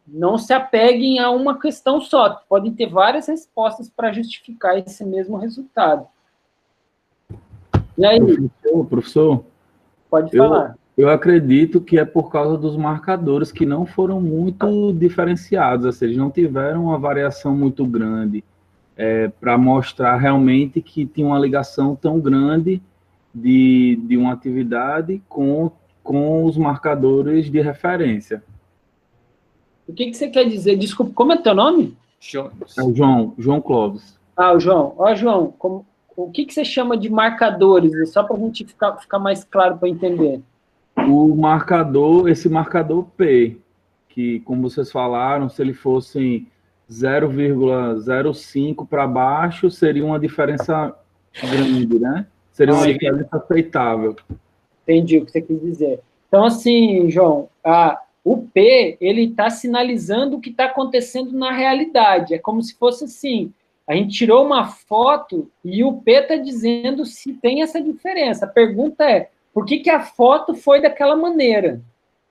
não se apeguem a uma questão só. Podem ter várias respostas para justificar esse mesmo resultado. E aí? Professor, pode falar. Eu acredito que é por causa dos marcadores que não foram muito diferenciados, assim, eles não tiveram uma variação muito grande para mostrar realmente que tinha uma ligação tão grande de uma atividade com os marcadores de referência. O que você quer dizer? Desculpa, como é teu nome? João Clóvis. O João. João, o que você chama de marcadores? Só para a gente ficar mais claro para entender. Esse marcador P, que, como vocês falaram, se ele fosse 0,05 para baixo, seria uma diferença grande, né? Seria uma diferença aceitável. Entendi o que você quis dizer. Então, assim, João, o P, ele está sinalizando o que está acontecendo na realidade. É como se fosse assim, a gente tirou uma foto e o P está dizendo se tem essa diferença. A pergunta é, por que a foto foi daquela maneira?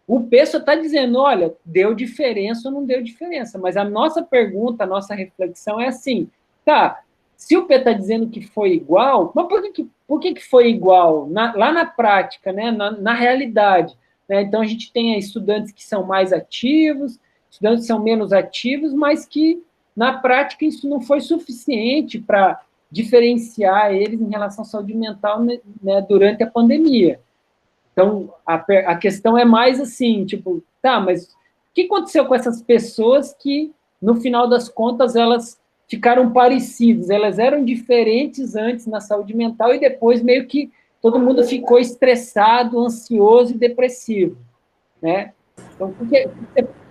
O P só está dizendo, olha, deu diferença ou não deu diferença. Mas a nossa pergunta, a nossa reflexão é assim, tá, se o P está dizendo que foi igual, mas por que foi igual? Lá na prática, né, na realidade. Né? Então, a gente tem estudantes que são mais ativos, estudantes que são menos ativos, mas que, na prática, isso não foi suficiente para diferenciar eles em relação à saúde mental, né, durante a pandemia. Então, a questão é mais assim, tipo, tá, mas o que aconteceu com essas pessoas que, no final das contas, elas ficaram parecidas? Elas eram diferentes antes na saúde mental e depois meio que todo mundo ficou estressado, ansioso e depressivo, né? Então, o que a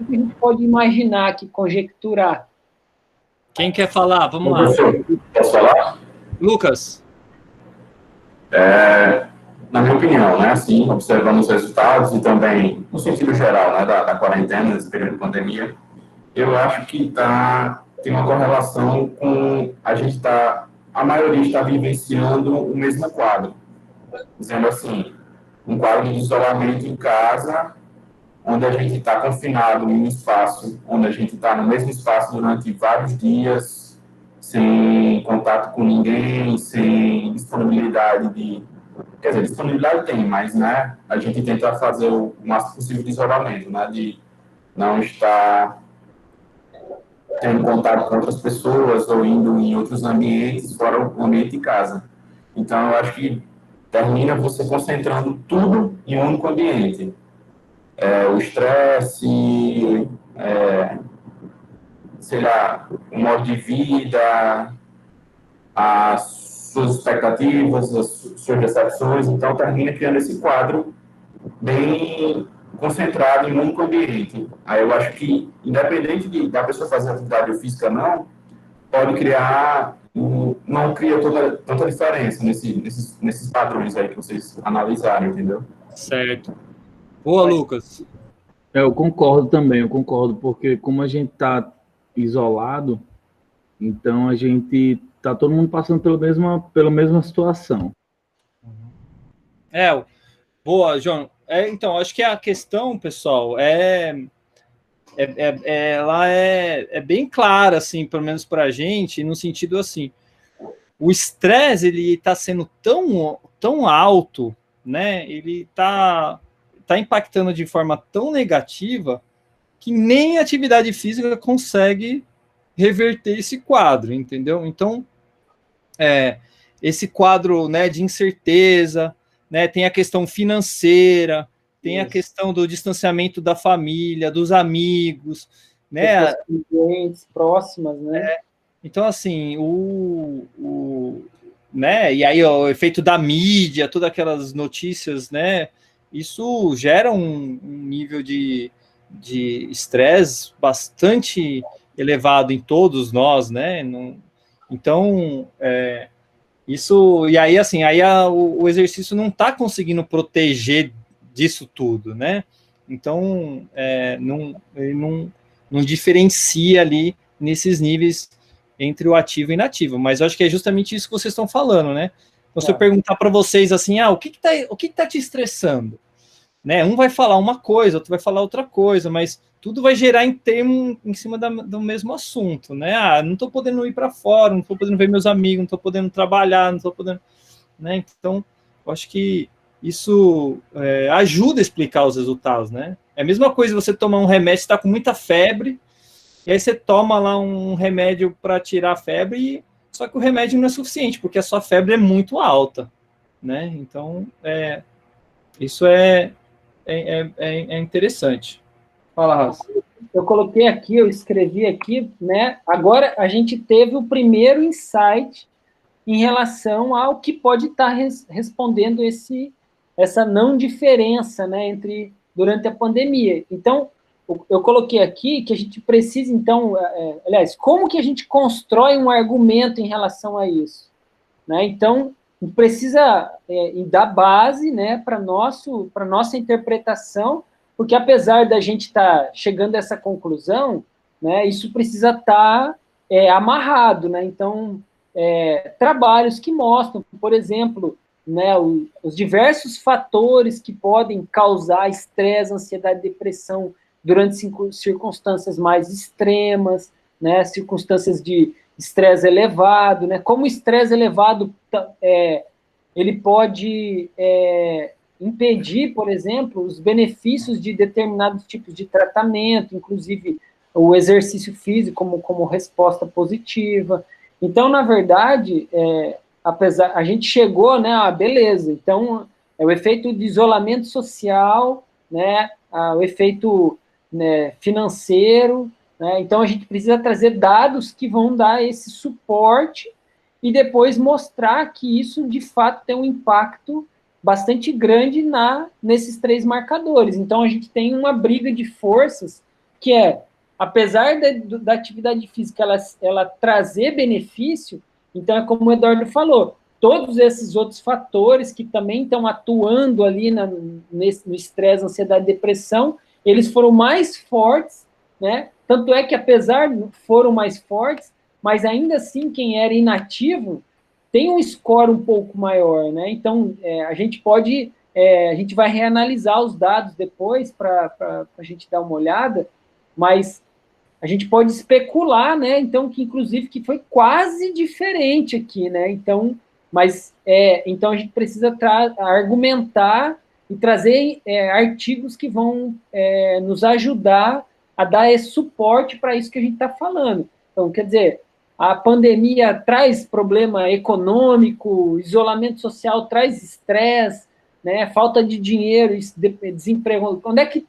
gente pode imaginar aqui, conjecturar? Quem quer falar? Vamos lá. Posso falar? Lucas. Na minha opinião, né, assim, observando os resultados e também no sentido geral, né, da quarentena, nesse período de pandemia, eu acho que tem uma correlação com a maioria está vivenciando o mesmo quadro. Dizendo assim, um quadro de isolamento em casa, onde a gente está confinado em um espaço, onde a gente está no mesmo espaço durante vários dias, sem contato com ninguém, sem disponibilidade de... Quer dizer, disponibilidade tem, mas, né, a gente tenta fazer o máximo possível de isolamento, né, de não estar tendo contato com outras pessoas ou indo em outros ambientes, fora o ambiente de casa. Então, eu acho que termina você concentrando tudo em um único ambiente. O estresse, sei lá, o modo de vida, as suas expectativas, as suas decepções. Então, termina criando esse quadro bem concentrado em um único ambiente. Aí eu acho que, independente da pessoa fazer atividade física ou não, pode criar, não cria tanta diferença nesses padrões aí que vocês analisaram, entendeu? Certo. Boa, Lucas. Eu concordo também, porque como a gente está isolado, então a gente está todo mundo passando pela mesma situação. Boa, João. Então, acho que a questão, pessoal, ela é bem clara, assim, pelo menos para a gente, no sentido assim, o estresse, ele está sendo tão alto, né? Ele está impactando de forma tão negativa que nem a atividade física consegue reverter esse quadro, entendeu? Então, esse quadro, né, de incerteza, né, tem a questão financeira, tem a questão do distanciamento da família, dos amigos, né? Clientes próximas, né? Então, assim, né? E aí o efeito da mídia, todas aquelas notícias, né? Isso gera um nível de estresse bastante elevado em todos nós, né? Então, isso, e aí, assim, o exercício não está conseguindo proteger disso tudo, né? Então, ele não diferencia ali nesses níveis entre o ativo e inativo, mas eu acho que é justamente isso que vocês estão falando, né? Então, se eu perguntar para vocês assim, o que tá te estressando? Né? Um vai falar uma coisa, outro vai falar outra coisa, mas tudo vai gerar em cima do mesmo assunto, né? Não estou podendo ir para fora, não estou podendo ver meus amigos, não estou podendo trabalhar, não estou podendo, né? Então, eu acho que isso ajuda a explicar os resultados, né? É a mesma coisa você tomar um remédio, você está com muita febre, e aí você toma lá um remédio para tirar a febre, só que o remédio não é suficiente, porque a sua febre é muito alta, né? Então, isso é interessante. Fala, Rafa. Eu coloquei aqui, eu escrevi aqui, né? Agora a gente teve o primeiro insight em relação ao que pode estar respondendo essa não diferença, né, durante a pandemia. Então, eu coloquei aqui que a gente precisa, então, aliás, como que a gente constrói um argumento em relação a isso, né? Então, precisa dar base, né, para nossa interpretação, porque apesar da gente estar chegando a essa conclusão, né, isso precisa estar amarrado, né? Então, trabalhos que mostram, por exemplo, né, os diversos fatores que podem causar estresse, ansiedade, depressão durante circunstâncias mais extremas, né, circunstâncias de estresse elevado, né? Como o estresse elevado ele pode impedir, por exemplo, os benefícios de determinados tipos de tratamento, inclusive o exercício físico como resposta positiva. Então, na verdade, apesar a gente chegou, né? Beleza. Então, o efeito de isolamento social, né? O efeito, né, financeiro. Né? Então, a gente precisa trazer dados que vão dar esse suporte e depois mostrar que isso, de fato, tem um impacto bastante grande nesses três marcadores. Então, a gente tem uma briga de forças que apesar da atividade física ela trazer benefício, então é como o Eduardo falou, todos esses outros fatores que também estão atuando ali no estresse, ansiedade e depressão, eles foram mais fortes, né? Tanto é que, apesar foram mais fortes, mas ainda assim, quem era inativo tem um score um pouco maior, né? Então, a gente vai reanalisar os dados depois para a gente dar uma olhada, mas a gente pode especular, né? Então, que inclusive que foi quase diferente aqui, né? Então, mas então a gente precisa argumentar e trazer artigos que vão nos ajudar a dar esse suporte para isso que a gente está falando. Então, quer dizer, a pandemia traz problema econômico, isolamento social traz estresse, né? Falta de dinheiro, desemprego. Onde é que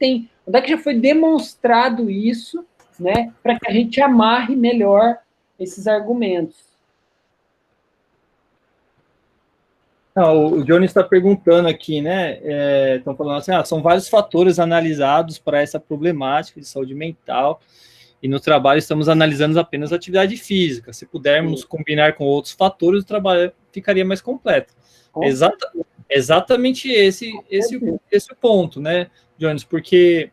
já foi demonstrado isso, né? Para que a gente amarre melhor esses argumentos. O Johnny está perguntando aqui, né? Estão falando assim, são vários fatores analisados para essa problemática de saúde mental, e no trabalho estamos analisando apenas a atividade física. Se pudermos combinar com outros fatores, o trabalho ficaria mais completo. Exatamente esse o ponto, né, Jones? Porque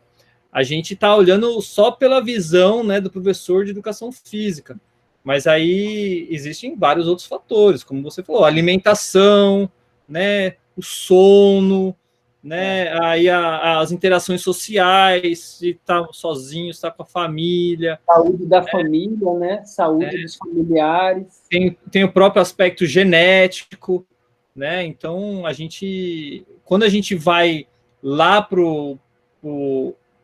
a gente está olhando só pela visão, né, do professor de educação física, mas aí existem vários outros fatores, como você falou, a alimentação, né, o sono, né, aí as interações sociais, se está sozinho, se está com a família. Saúde da família, né, saúde dos familiares. Tem o próprio aspecto genético, né, então quando a gente vai lá para o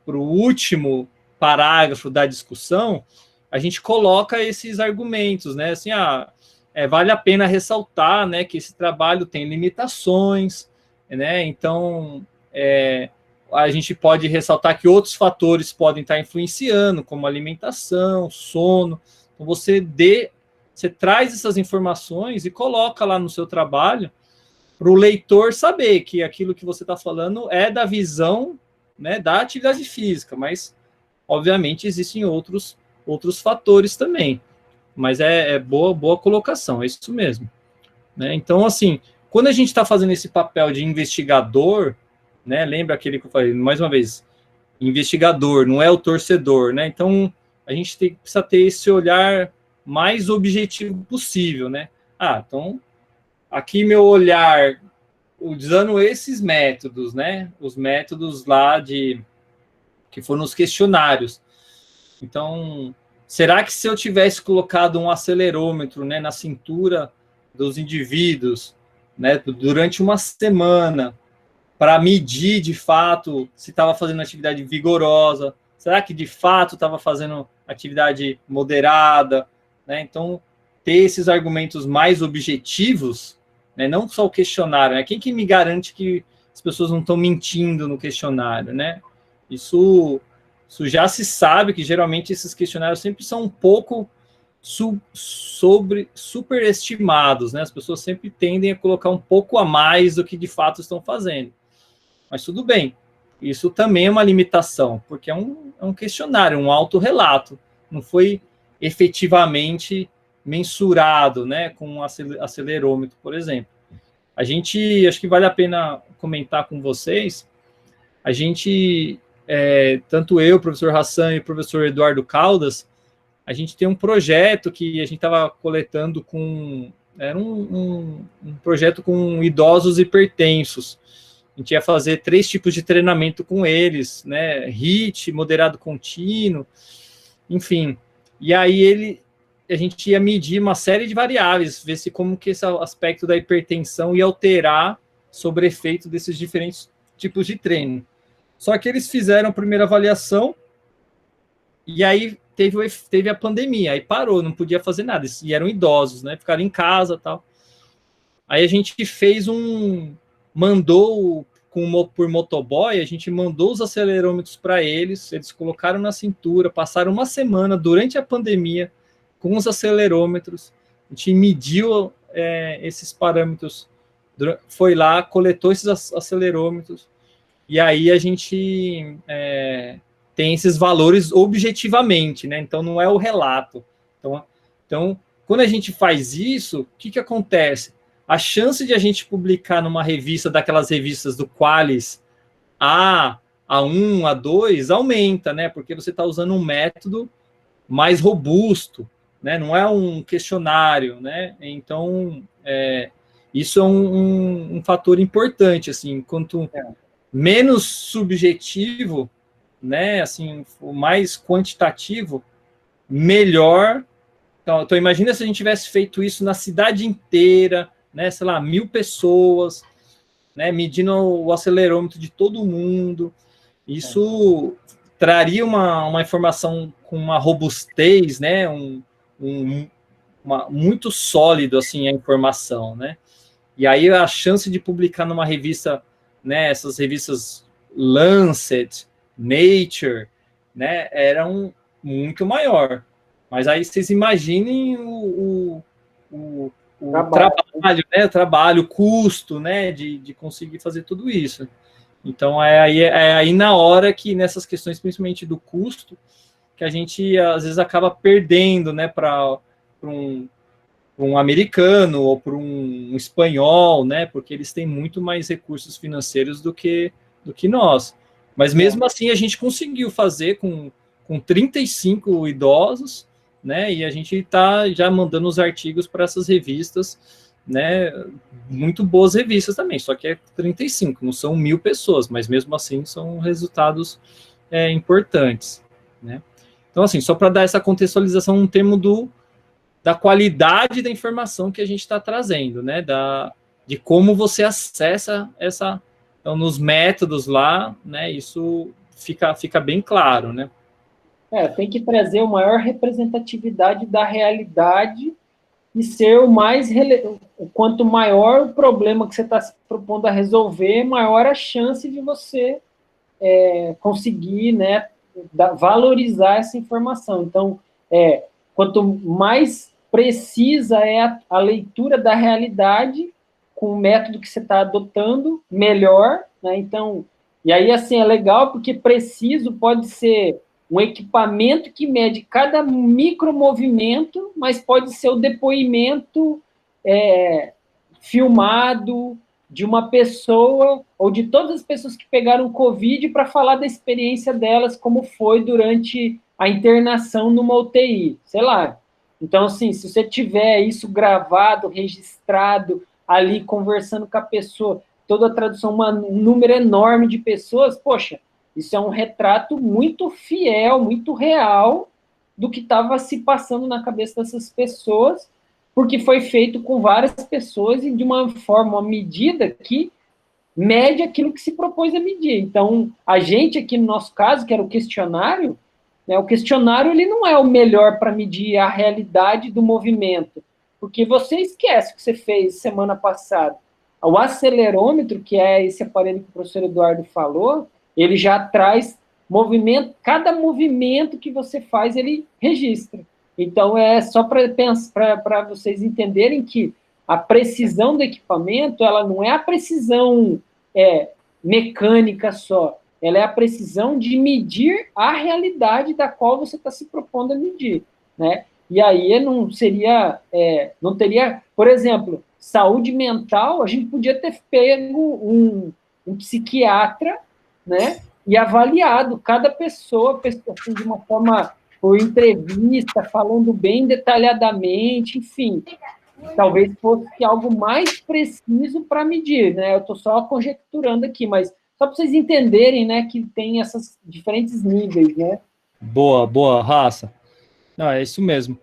último parágrafo da discussão, a gente coloca esses argumentos, né, assim, vale a pena ressaltar, né, que esse trabalho tem limitações, né, então a gente pode ressaltar que outros fatores podem estar influenciando, como alimentação, sono. Então você traz essas informações e coloca lá no seu trabalho para o leitor saber que aquilo que você está falando é da visão, né, da atividade física, mas obviamente existem outros fatores também. Mas boa colocação, é isso mesmo, né? Então, assim, quando a gente está fazendo esse papel de investigador, né, lembra aquele que eu falei, mais uma vez, investigador, não é o torcedor, né? Então, a gente precisa ter esse olhar mais objetivo possível, né? Então, aqui meu olhar, usando esses métodos, né? Os métodos lá que foram os questionários. Então, será que se eu tivesse colocado um acelerômetro, né, na cintura dos indivíduos, né, durante uma semana, para medir de fato se estava fazendo atividade vigorosa, será que de fato estava fazendo atividade moderada, né? Então, ter esses argumentos mais objetivos, né, não só o questionário, né? Quem que me garante que as pessoas não estão mentindo no questionário, né? Isso já se sabe que geralmente esses questionários sempre são um pouco superestimados, né? As pessoas sempre tendem a colocar um pouco a mais do que de fato estão fazendo. Mas tudo bem, isso também é uma limitação, porque é um questionário, um autorrelato, não foi efetivamente mensurado, né, com um acelerômetro, por exemplo. Acho que vale a pena comentar com vocês, tanto eu, o professor Hassan e o professor Eduardo Caldas, a gente tem um projeto que a gente estava coletando era um projeto com idosos hipertensos. A gente ia fazer 3 tipos de treinamento com eles, né? HIIT, moderado contínuo, enfim. E aí a gente ia medir uma série de variáveis, ver se como que esse aspecto da hipertensão ia alterar sobre o efeito desses diferentes tipos de treino. Só que eles fizeram a primeira avaliação e aí teve a pandemia, aí parou, não podia fazer nada. E eram idosos, né? Ficaram em casa e tal. Aí a gente mandou por motoboy, a gente mandou os acelerômetros para eles colocaram na cintura, passaram uma semana durante a pandemia com os acelerômetros, a gente mediu esses parâmetros, foi lá, coletou esses acelerômetros, e aí a gente tem esses valores objetivamente, né? Então não é o relato. Então quando a gente faz isso, o que acontece? A chance de a gente publicar numa revista, daquelas revistas do Qualis A1, A2, aumenta, né? Porque você está usando um método mais robusto, né? Não é um questionário, né? Então, isso é um fator importante, assim, quanto menos subjetivo, né? Assim, mais quantitativo, melhor. Então, imagina se a gente tivesse feito isso na cidade inteira, né, sei lá, 1.000 pessoas, né, medindo o acelerômetro de todo mundo. Isso traria uma informação com uma robustez, né, muito sólido, assim, a informação, né? E aí a chance de publicar numa revista, né, essas revistas Lancet, Nature, né, eram muito maior. Mas aí vocês imaginem o trabalho, né, o trabalho, o custo, né, de conseguir fazer tudo isso. Então, é aí na hora que, nessas questões, principalmente do custo, que a gente, às vezes, acaba perdendo, né, para um americano ou para um espanhol, né, porque eles têm muito mais recursos financeiros do que nós. Mas, mesmo assim, a gente conseguiu fazer com 35 idosos, né, e a gente está já mandando os artigos para essas revistas, né, muito boas revistas também, só que é 35, não são 1.000 pessoas, mas mesmo assim são resultados importantes, né. Então, assim, só para dar essa contextualização, um termo da qualidade da informação que a gente está trazendo, né, de como você acessa então, nos métodos lá, né, isso fica bem claro, né. Tem que trazer a maior representatividade da realidade e ser o mais... Quanto maior o problema que você está se propondo a resolver, maior a chance de você conseguir, né, valorizar essa informação. Então, quanto mais precisa é a leitura da realidade com o método que você está adotando, melhor, né? Então, e aí, assim, é legal porque preciso pode ser um equipamento que mede cada micromovimento, mas pode ser o depoimento filmado de uma pessoa ou de todas as pessoas que pegaram Covid para falar da experiência delas, como foi durante a internação numa UTI, sei lá. Então, assim, se você tiver isso gravado, registrado, ali conversando com a pessoa, toda a tradução, um número enorme de pessoas, poxa, isso é um retrato muito fiel, muito real do que estava se passando na cabeça dessas pessoas, porque foi feito com várias pessoas e de uma forma, uma medida que mede aquilo que se propôs a medir. Então, a gente aqui no nosso caso, que era o questionário, né, o questionário ele não é o melhor para medir a realidade do movimento, porque você esquece o que você fez semana passada. O acelerômetro, que é esse aparelho que o professor Eduardo falou, ele já traz movimento, cada movimento que você faz, ele registra. Então, é só para vocês entenderem que a precisão do equipamento, ela não é a precisão mecânica só, ela é a precisão de medir a realidade da qual você está se propondo a medir, né? E aí não teria, por exemplo, saúde mental, a gente podia ter pego um psiquiatra, né, e avaliado cada pessoa assim, de uma forma, por entrevista, falando bem detalhadamente, enfim, talvez fosse algo mais preciso para medir, né? Eu estou só conjecturando aqui, mas só para vocês entenderem, né, que tem esses diferentes níveis, né? Boa, Raça. Não, é isso mesmo.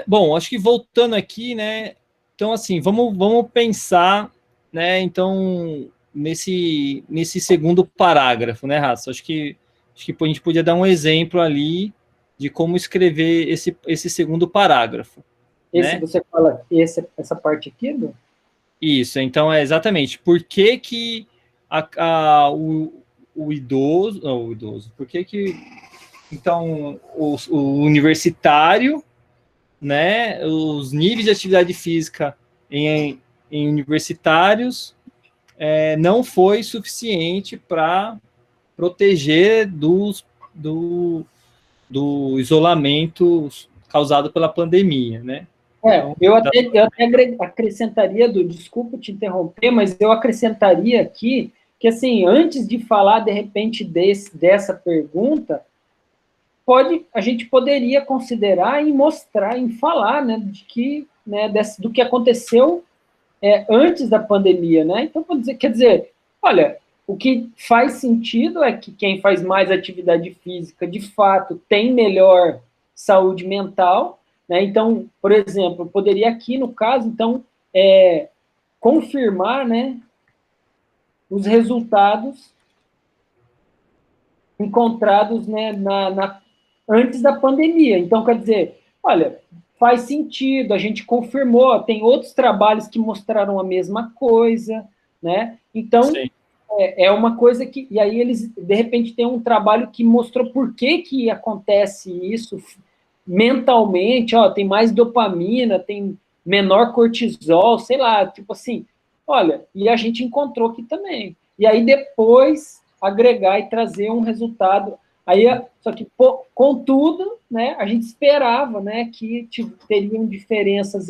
Bom, acho que voltando aqui, né, então, assim, vamos pensar, né, então, nesse segundo parágrafo, né, Raça? Acho que a gente podia dar um exemplo ali de como escrever esse segundo parágrafo. Esse, né? Você fala essa parte aqui, né? Isso, então, exatamente. Por que o idoso... Não, o idoso. Por que... Então, o universitário, né, os níveis de atividade física em universitários não foi suficiente para proteger do isolamento causado pela pandemia, né? Eu até acrescentaria, desculpa te interromper, mas eu acrescentaria aqui que, assim, antes de falar, de repente, dessa pergunta, a gente poderia considerar e mostrar, em falar, né, do que aconteceu antes da pandemia, né? Então, quer dizer, olha, o que faz sentido é que quem faz mais atividade física, de fato, tem melhor saúde mental, né? Então, por exemplo, eu poderia aqui, no caso, então, confirmar, né, os resultados encontrados, né, antes da pandemia. Então, quer dizer, olha, faz sentido, a gente confirmou, tem outros trabalhos que mostraram a mesma coisa, né? Então, é uma coisa que... E aí eles, de repente, tem um trabalho que mostrou por que acontece isso mentalmente, ó, tem mais dopamina, tem menor cortisol, sei lá, tipo assim, olha, e a gente encontrou aqui também. E aí depois agregar e trazer um resultado. Aí, só que, contudo, né, a gente esperava, né, que teriam diferenças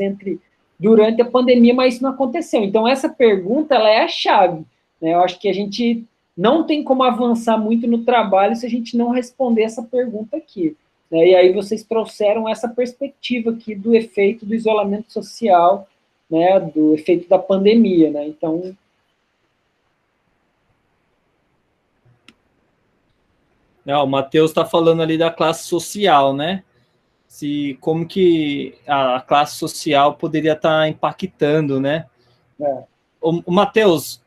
durante a pandemia, mas isso não aconteceu. Então, essa pergunta, ela é a chave, né? Eu acho que a gente não tem como avançar muito no trabalho se a gente não responder essa pergunta aqui, né? E aí vocês trouxeram essa perspectiva aqui do efeito do isolamento social, né, do efeito da pandemia, né? Então, o Matheus está falando ali da classe social, né? Como que a classe social poderia estar impactando, né? O Matheus,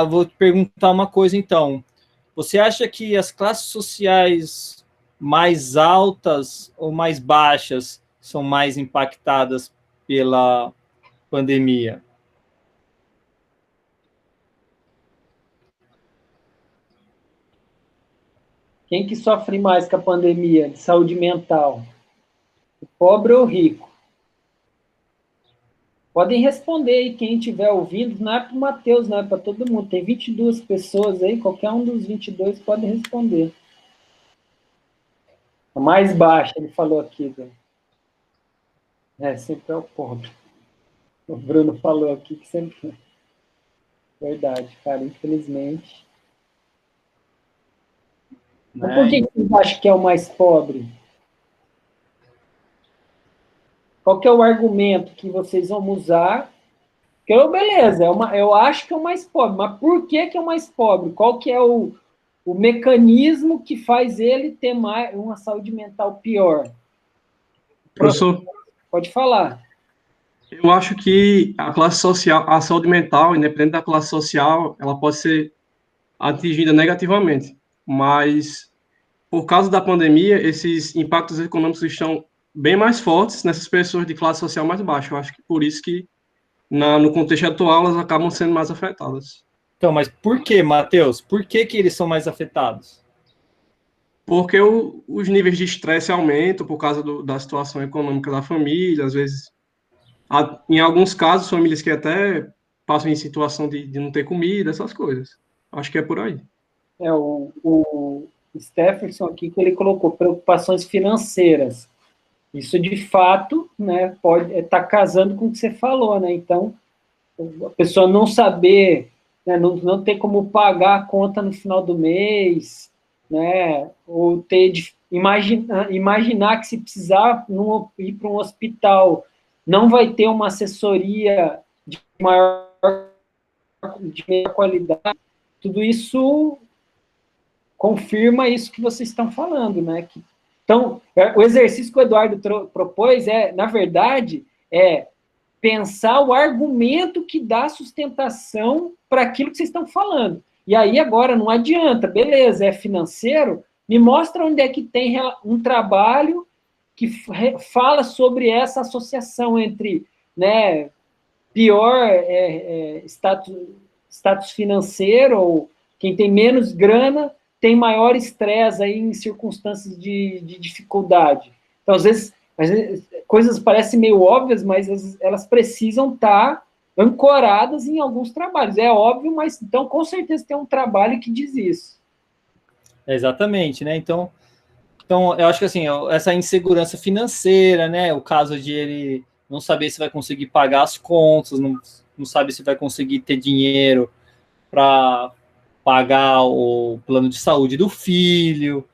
vou te perguntar uma coisa, então. Você acha que as classes sociais mais altas ou mais baixas são mais impactadas pela pandemia? Quem que sofre mais com a pandemia de saúde mental? O pobre ou o rico? Podem responder aí, quem estiver ouvindo, não é para o Matheus, não é para todo mundo. Tem 22 pessoas aí, qualquer um dos 22 pode responder. A mais baixa, ele falou aqui. Sempre é o pobre. O Bruno falou aqui que sempre... Verdade, cara, infelizmente. Mas por que vocês acham que é o mais pobre? Qual que é o argumento que vocês vão usar? Porque, beleza, eu acho que é o mais pobre, mas por que é o mais pobre? Qual que é o mecanismo que faz ele ter uma saúde mental pior? Professor, pode falar. eu acho que a classe social, a saúde mental, independente da classe social, ela pode ser atingida negativamente, mas por causa da pandemia, esses impactos econômicos estão bem mais fortes nessas pessoas de classe social mais baixa. Eu acho que por isso que, no contexto atual, elas acabam sendo mais afetadas. Então, mas por que, Matheus? Por que eles são mais afetados? Porque os níveis de estresse aumentam por causa da situação econômica da família, às vezes, em alguns casos, famílias que até passam em situação de não ter comida, essas coisas. Acho que é por aí. O Stephenson aqui, que ele colocou preocupações financeiras. Isso, de fato, né, pode estar casando com o que você falou, né? Então, a pessoa não saber, né, não ter como pagar a conta no final do mês, né? Ou imaginar que se precisar ir para um hospital, não vai ter uma assessoria de maior qualidade. Tudo isso confirma isso que vocês estão falando, né? Então, o exercício que o Eduardo propôs na verdade, pensar o argumento que dá sustentação para aquilo que vocês estão falando. E aí, agora, não adianta, beleza, é financeiro, me mostra onde é que tem um trabalho que fala sobre essa associação entre, né, pior status financeiro, ou quem tem menos grana tem maior estresse aí em circunstâncias de dificuldade. Então, às vezes, coisas parecem meio óbvias, mas elas precisam estar ancoradas em alguns trabalhos. É óbvio, mas então com certeza tem um trabalho que diz isso. Exatamente, né? Então eu acho que assim, essa insegurança financeira, né? O caso de ele não saber se vai conseguir pagar as contas, não sabe se vai conseguir ter dinheiro para pagar o plano de saúde do filho,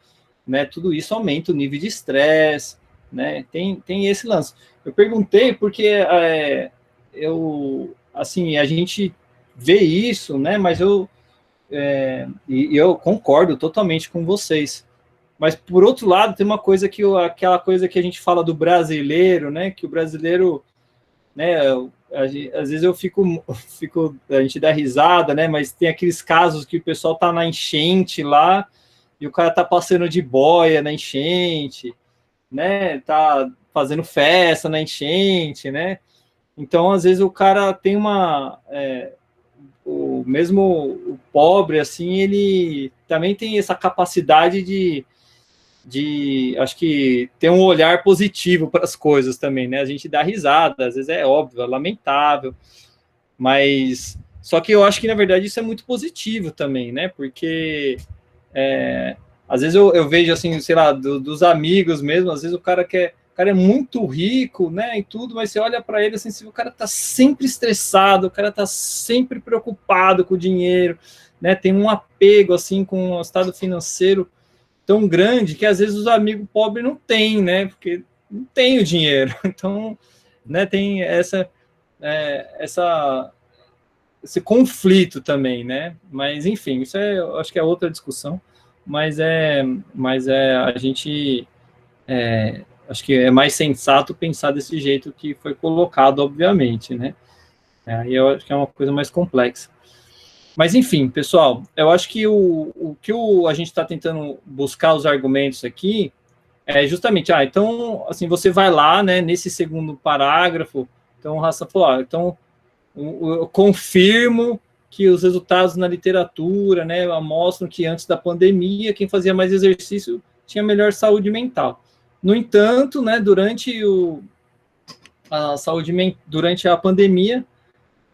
né? Tudo isso aumenta o nível de estresse, né? Tem esse lance. Eu perguntei porque assim, a gente vê isso, né? Mas eu concordo totalmente com vocês. Mas, por outro lado, tem uma coisa aquela coisa que a gente fala do brasileiro, né? Que o brasileiro, né? Às vezes a gente dá risada, né? Mas tem aqueles casos que o pessoal tá na enchente lá e o cara tá passando de boia na enchente, né? Tá fazendo festa na enchente, né? Então, às vezes o cara tem mesmo o pobre, assim, ele também tem essa capacidade de acho que ter um olhar positivo para as coisas também, né? A gente dá risada, às vezes é óbvio, é lamentável, mas só que eu acho que, na verdade, isso é muito positivo também, né? Porque às vezes eu vejo, assim, sei lá, dos amigos mesmo, às vezes o cara é muito rico, né, e tudo, mas você olha para ele assim, o cara tá sempre estressado, o cara tá sempre preocupado com o dinheiro, né, tem um apego, assim, com o estado financeiro tão grande que às vezes os amigos pobres não têm, né, porque não tem o dinheiro. Então, né, tem esse conflito também, né, mas enfim, isso eu acho que é outra discussão, mas a gente acho que é mais sensato pensar desse jeito que foi colocado, obviamente, né? Aí eu acho que é uma coisa mais complexa. Mas, enfim, pessoal, eu acho que o que a gente está tentando buscar os argumentos aqui é justamente, então, assim, você vai lá, né, nesse segundo parágrafo, então o Raça falou, então, eu confirmo que os resultados na literatura, né, mostram que antes da pandemia, quem fazia mais exercício tinha melhor saúde mental. No entanto, né, durante a pandemia,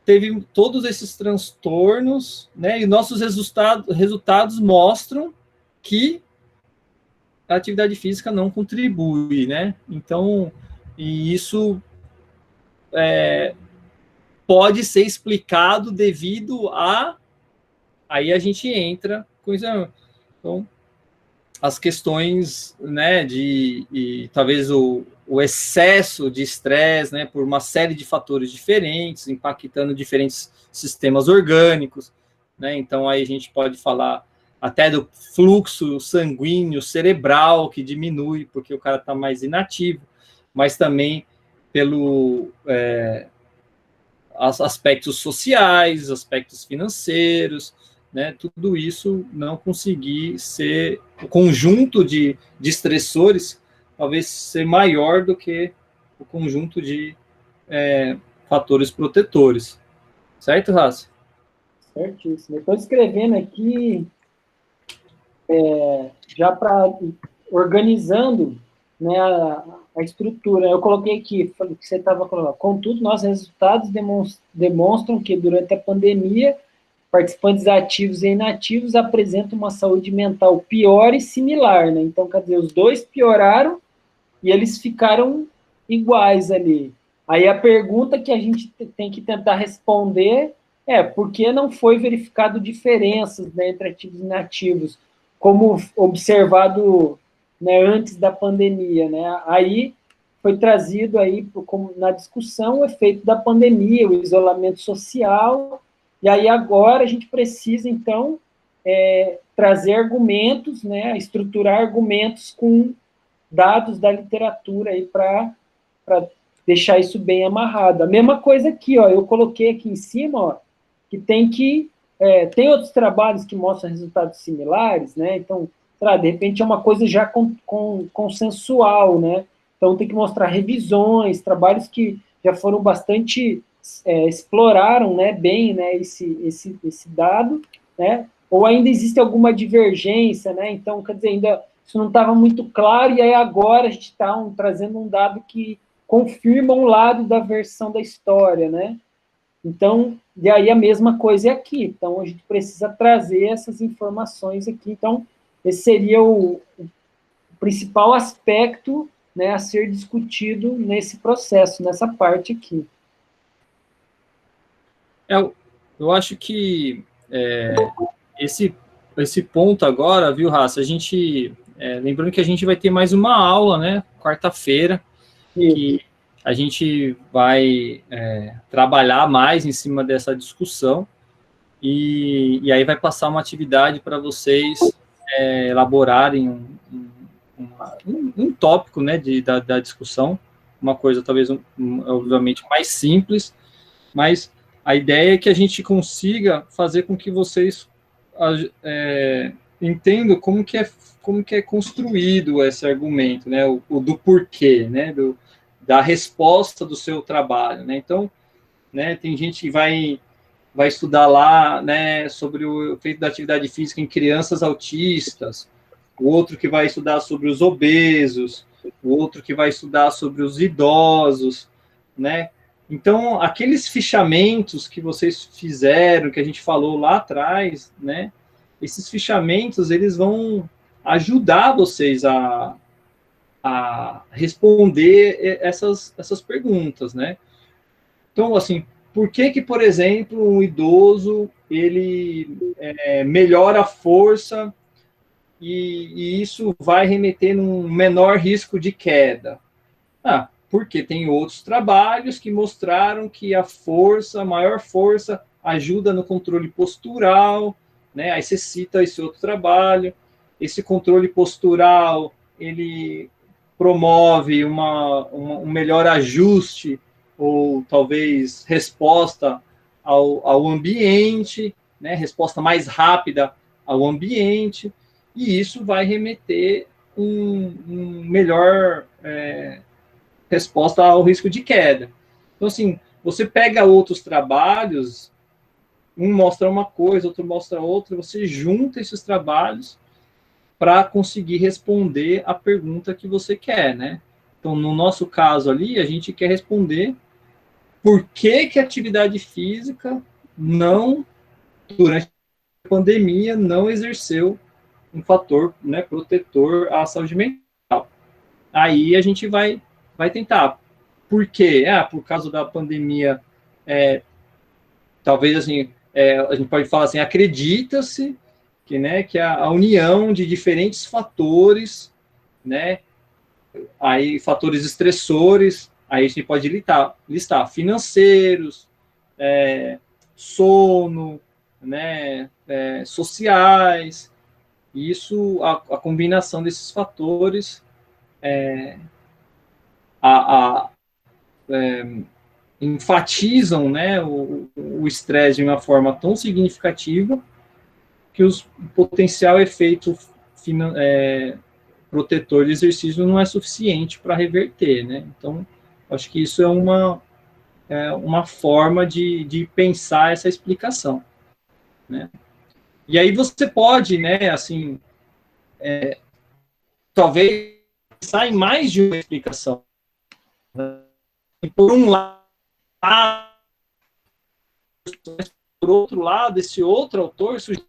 teve todos esses transtornos, né, e nossos resultados mostram que a atividade física não contribui, né? Então, e isso pode ser explicado devido aí a gente entra com isso. Então, as questões, né, e talvez o excesso de estresse, né, por uma série de fatores diferentes, impactando diferentes sistemas orgânicos, né, então aí a gente pode falar até do fluxo sanguíneo cerebral que diminui, porque o cara está mais inativo, mas também pelo aspectos sociais, aspectos financeiros, né, tudo isso não conseguir ser o conjunto de estressores, talvez ser maior do que o conjunto de fatores protetores. Certo, Raça? Certíssimo. Eu estou escrevendo aqui, já para organizando, né, a estrutura. Eu coloquei aqui, o que você estava colocando. Contudo, nossos resultados demonstram que durante a pandemia, participantes ativos e inativos apresentam uma saúde mental pior e similar, né? Então, quer dizer, os dois pioraram e eles ficaram iguais ali. Aí a pergunta que a gente tem que tentar responder por que não foi verificado diferenças, né, entre ativos e inativos, como observado, né, antes da pandemia, né? Aí foi trazido aí como na discussão o efeito da pandemia, o isolamento social. E aí agora a gente precisa, então, trazer argumentos, né, estruturar argumentos com dados da literatura aí para deixar isso bem amarrado. A mesma coisa aqui, ó, eu coloquei aqui em cima, ó, que tem outros trabalhos que mostram resultados similares, né? Então, de repente é uma coisa já consensual, né? Então tem que mostrar revisões, trabalhos que já foram bastante exploraram, né, bem, né, esse dado, né, ou ainda existe alguma divergência, né, então, quer dizer, ainda isso não estava muito claro, e aí agora a gente está trazendo um dado que confirma um lado da versão da história, né, então, e aí a mesma coisa é aqui, então a gente precisa trazer essas informações aqui, então esse seria o principal aspecto, né, a ser discutido nesse processo, nessa parte aqui. Eu acho que esse ponto agora, viu, Raça, a gente, lembrando que a gente vai ter mais uma aula, né, quarta-feira, que a gente vai trabalhar mais em cima dessa discussão, e aí vai passar uma atividade para vocês elaborarem um tópico, né, da discussão, uma coisa talvez, obviamente, mais simples, mas a ideia é que a gente consiga fazer com que vocês entendam como que é construído esse argumento, né, o do porquê, né, da resposta do seu trabalho, né? Então, né, tem gente que vai estudar lá, né, sobre o efeito da atividade física em crianças autistas, o outro que vai estudar sobre os obesos, o outro que vai estudar sobre os idosos, né? Então, aqueles fichamentos que vocês fizeram, que a gente falou lá atrás, né? Esses fichamentos, eles vão ajudar vocês a responder essas perguntas, né? Então, assim, por que, por exemplo, um idoso, ele melhora a força e isso vai remeter num menor risco de queda? Porque tem outros trabalhos que mostraram que a maior força, ajuda no controle postural, né? Aí você cita esse outro trabalho. Esse controle postural, ele promove um melhor ajuste ou talvez resposta ao ambiente, né? Resposta mais rápida ao ambiente, e isso vai remeter um melhor resposta ao risco de queda. Então, assim, você pega outros trabalhos, um mostra uma coisa, outro mostra outra, você junta esses trabalhos para conseguir responder a pergunta que você quer, né? Então, no nosso caso ali, a gente quer responder por que a atividade física durante a pandemia, não exerceu um fator, né, protetor à saúde mental. Aí a gente vai tentar. Por quê? Por causa da pandemia, talvez assim, a gente pode falar assim, acredita-se que a união de diferentes fatores, né, aí fatores estressores, aí a gente pode listar financeiros, sono, né, sociais, isso, a combinação desses fatores enfatizam, né, o estresse de uma forma tão significativa que o potencial efeito protetor de exercício não é suficiente para reverter, né? Então, acho que isso é uma forma de pensar essa explicação, né? E aí você pode, né, assim, talvez pensar em mais de uma explicação. Né? Por um lado, por outro lado, esse outro autor sugere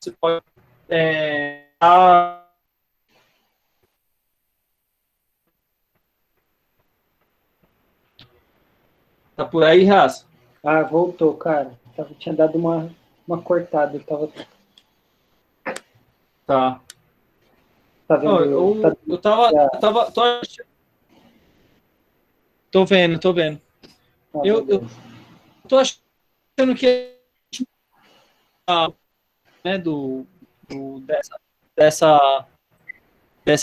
você pode tá por aí, Raça? Voltou, cara. Tinha dado uma cortada. Tá. Tá vendo? Tô vendo. Eu tô achando que né, dessa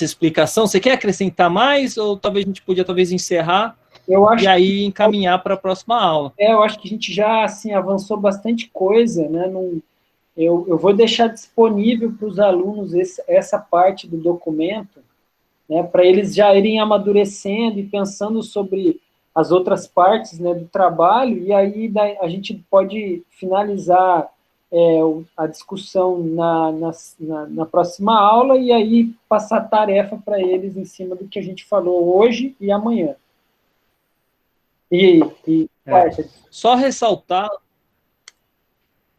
explicação. Você quer acrescentar mais ou talvez a gente podia encerrar e aí encaminhar para a próxima aula? Eu acho que a gente já assim, avançou bastante coisa, né? Eu vou deixar disponível para os alunos essa parte do documento, né, para eles já irem amadurecendo e pensando sobre as outras partes, né, do trabalho, e aí a gente pode finalizar a discussão na próxima aula e aí passar tarefa para eles em cima do que a gente falou hoje e amanhã. Só ressaltar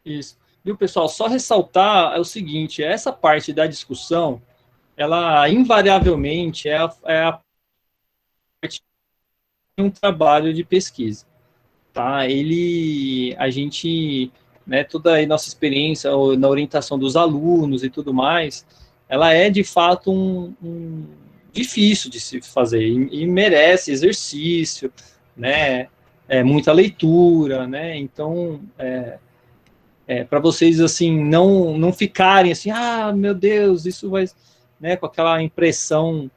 isso. Viu, pessoal? Só ressaltar o seguinte, essa parte da discussão, ela invariavelmente é a parte de um trabalho de pesquisa, tá? A gente, né, toda a nossa experiência na orientação dos alunos e tudo mais, ela é de fato difícil de se fazer e merece exercício, né? Muita leitura, né? Então, para vocês assim não ficarem assim, ah, meu Deus, isso vai, né? Com aquela impressão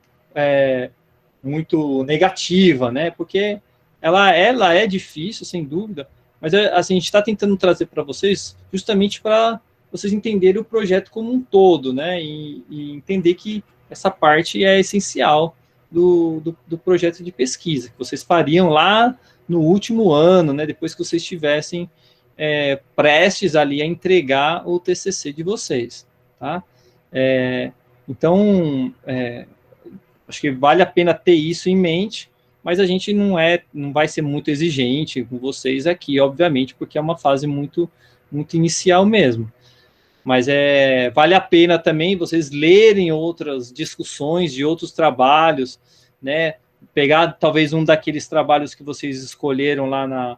muito negativa, né? Porque ela é difícil, sem dúvida, mas assim, a gente está tentando trazer para vocês justamente para vocês entenderem o projeto como um todo, né? E entender que essa parte é essencial do projeto de pesquisa, que vocês fariam lá no último ano, né? Depois que vocês estivessem prestes ali a entregar o TCC de vocês, tá? Então, acho que vale a pena ter isso em mente, mas a gente não vai ser muito exigente com vocês aqui, obviamente, porque é uma fase muito inicial mesmo. Mas vale a pena também vocês lerem outras discussões de outros trabalhos, né? Pegar talvez um daqueles trabalhos que vocês escolheram lá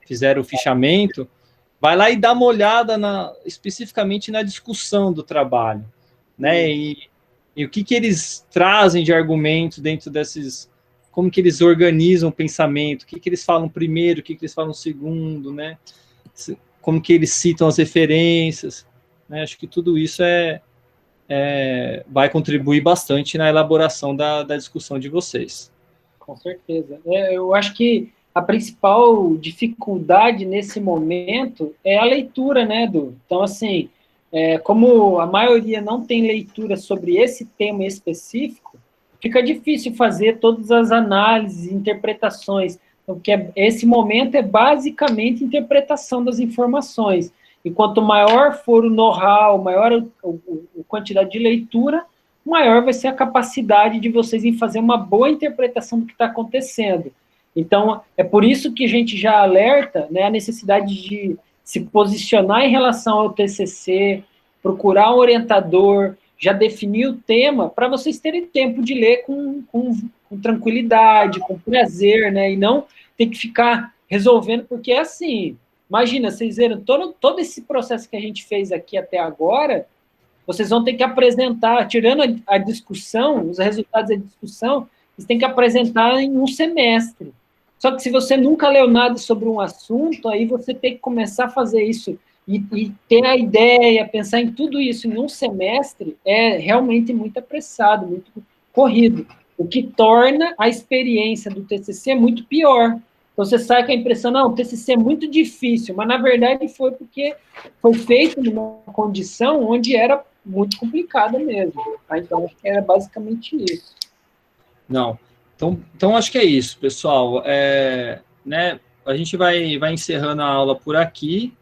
fizeram o fichamento, vai lá e dá uma olhada especificamente na discussão do trabalho, né? E o que eles trazem de argumentos dentro desses, como que eles organizam o pensamento, o que eles falam primeiro, o que eles falam segundo, né? Como que eles citam as referências, né? Acho que tudo isso vai contribuir bastante na elaboração da discussão de vocês. Com certeza. Eu acho que a principal dificuldade nesse momento é a leitura, né, Edu? Então, assim, como a maioria não tem leitura sobre esse tema específico, fica difícil fazer todas as análises e interpretações, porque esse momento é basicamente interpretação das informações. E quanto maior for o know-how, maior a quantidade de leitura, maior vai ser a capacidade de vocês em fazer uma boa interpretação do que está acontecendo. Então, é por isso que a gente já alerta, né, a necessidade de se posicionar em relação ao TCC, procurar um orientador, já definir o tema, para vocês terem tempo de ler com tranquilidade, com prazer, né, e não ter que ficar resolvendo, porque é assim, imagina, vocês viram todo esse processo que a gente fez aqui até agora, vocês vão ter que apresentar, tirando a discussão, os resultados da discussão, vocês têm que apresentar em um semestre. Só que se você nunca leu nada sobre um assunto, aí você tem que começar a fazer isso e ter a ideia, pensar em tudo isso em um semestre, é realmente muito apressado, muito corrido, o que torna a experiência do TCC muito pior. Então, você sai com a impressão, não, o TCC é muito difícil, mas, na verdade, foi porque foi feito numa condição onde era muito complicada mesmo. Tá? Então, acho que era basicamente isso. Não. Então acho que é isso, pessoal. Né, a gente vai encerrando a aula por aqui,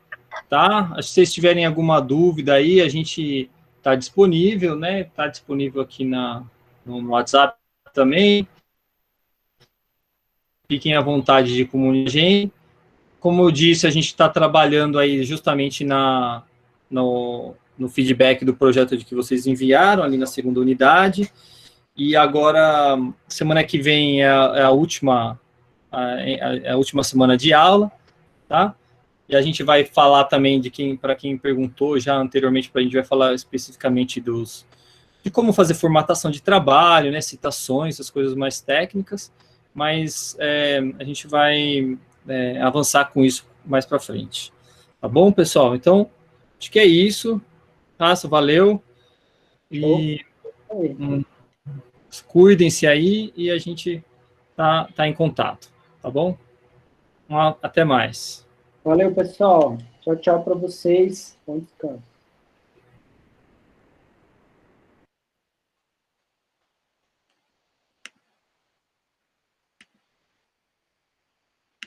tá? Se vocês tiverem alguma dúvida aí, a gente está disponível, né? Está disponível aqui no WhatsApp também. Fiquem à vontade de comunicar. Como eu disse, a gente está trabalhando aí justamente no feedback do projeto que vocês enviaram ali na segunda unidade. E agora, semana que vem é a última semana de aula, tá? E a gente vai falar também para quem perguntou já anteriormente, a gente vai falar especificamente de como fazer formatação de trabalho, né, citações, essas coisas mais técnicas, mas a gente vai avançar com isso mais para frente. Tá bom, pessoal? Então, acho que é isso. Tasso, valeu. E cuidem-se aí e a gente tá em contato, tá bom? Até mais. Valeu, pessoal. Tchau, tchau para vocês. Bom descanso.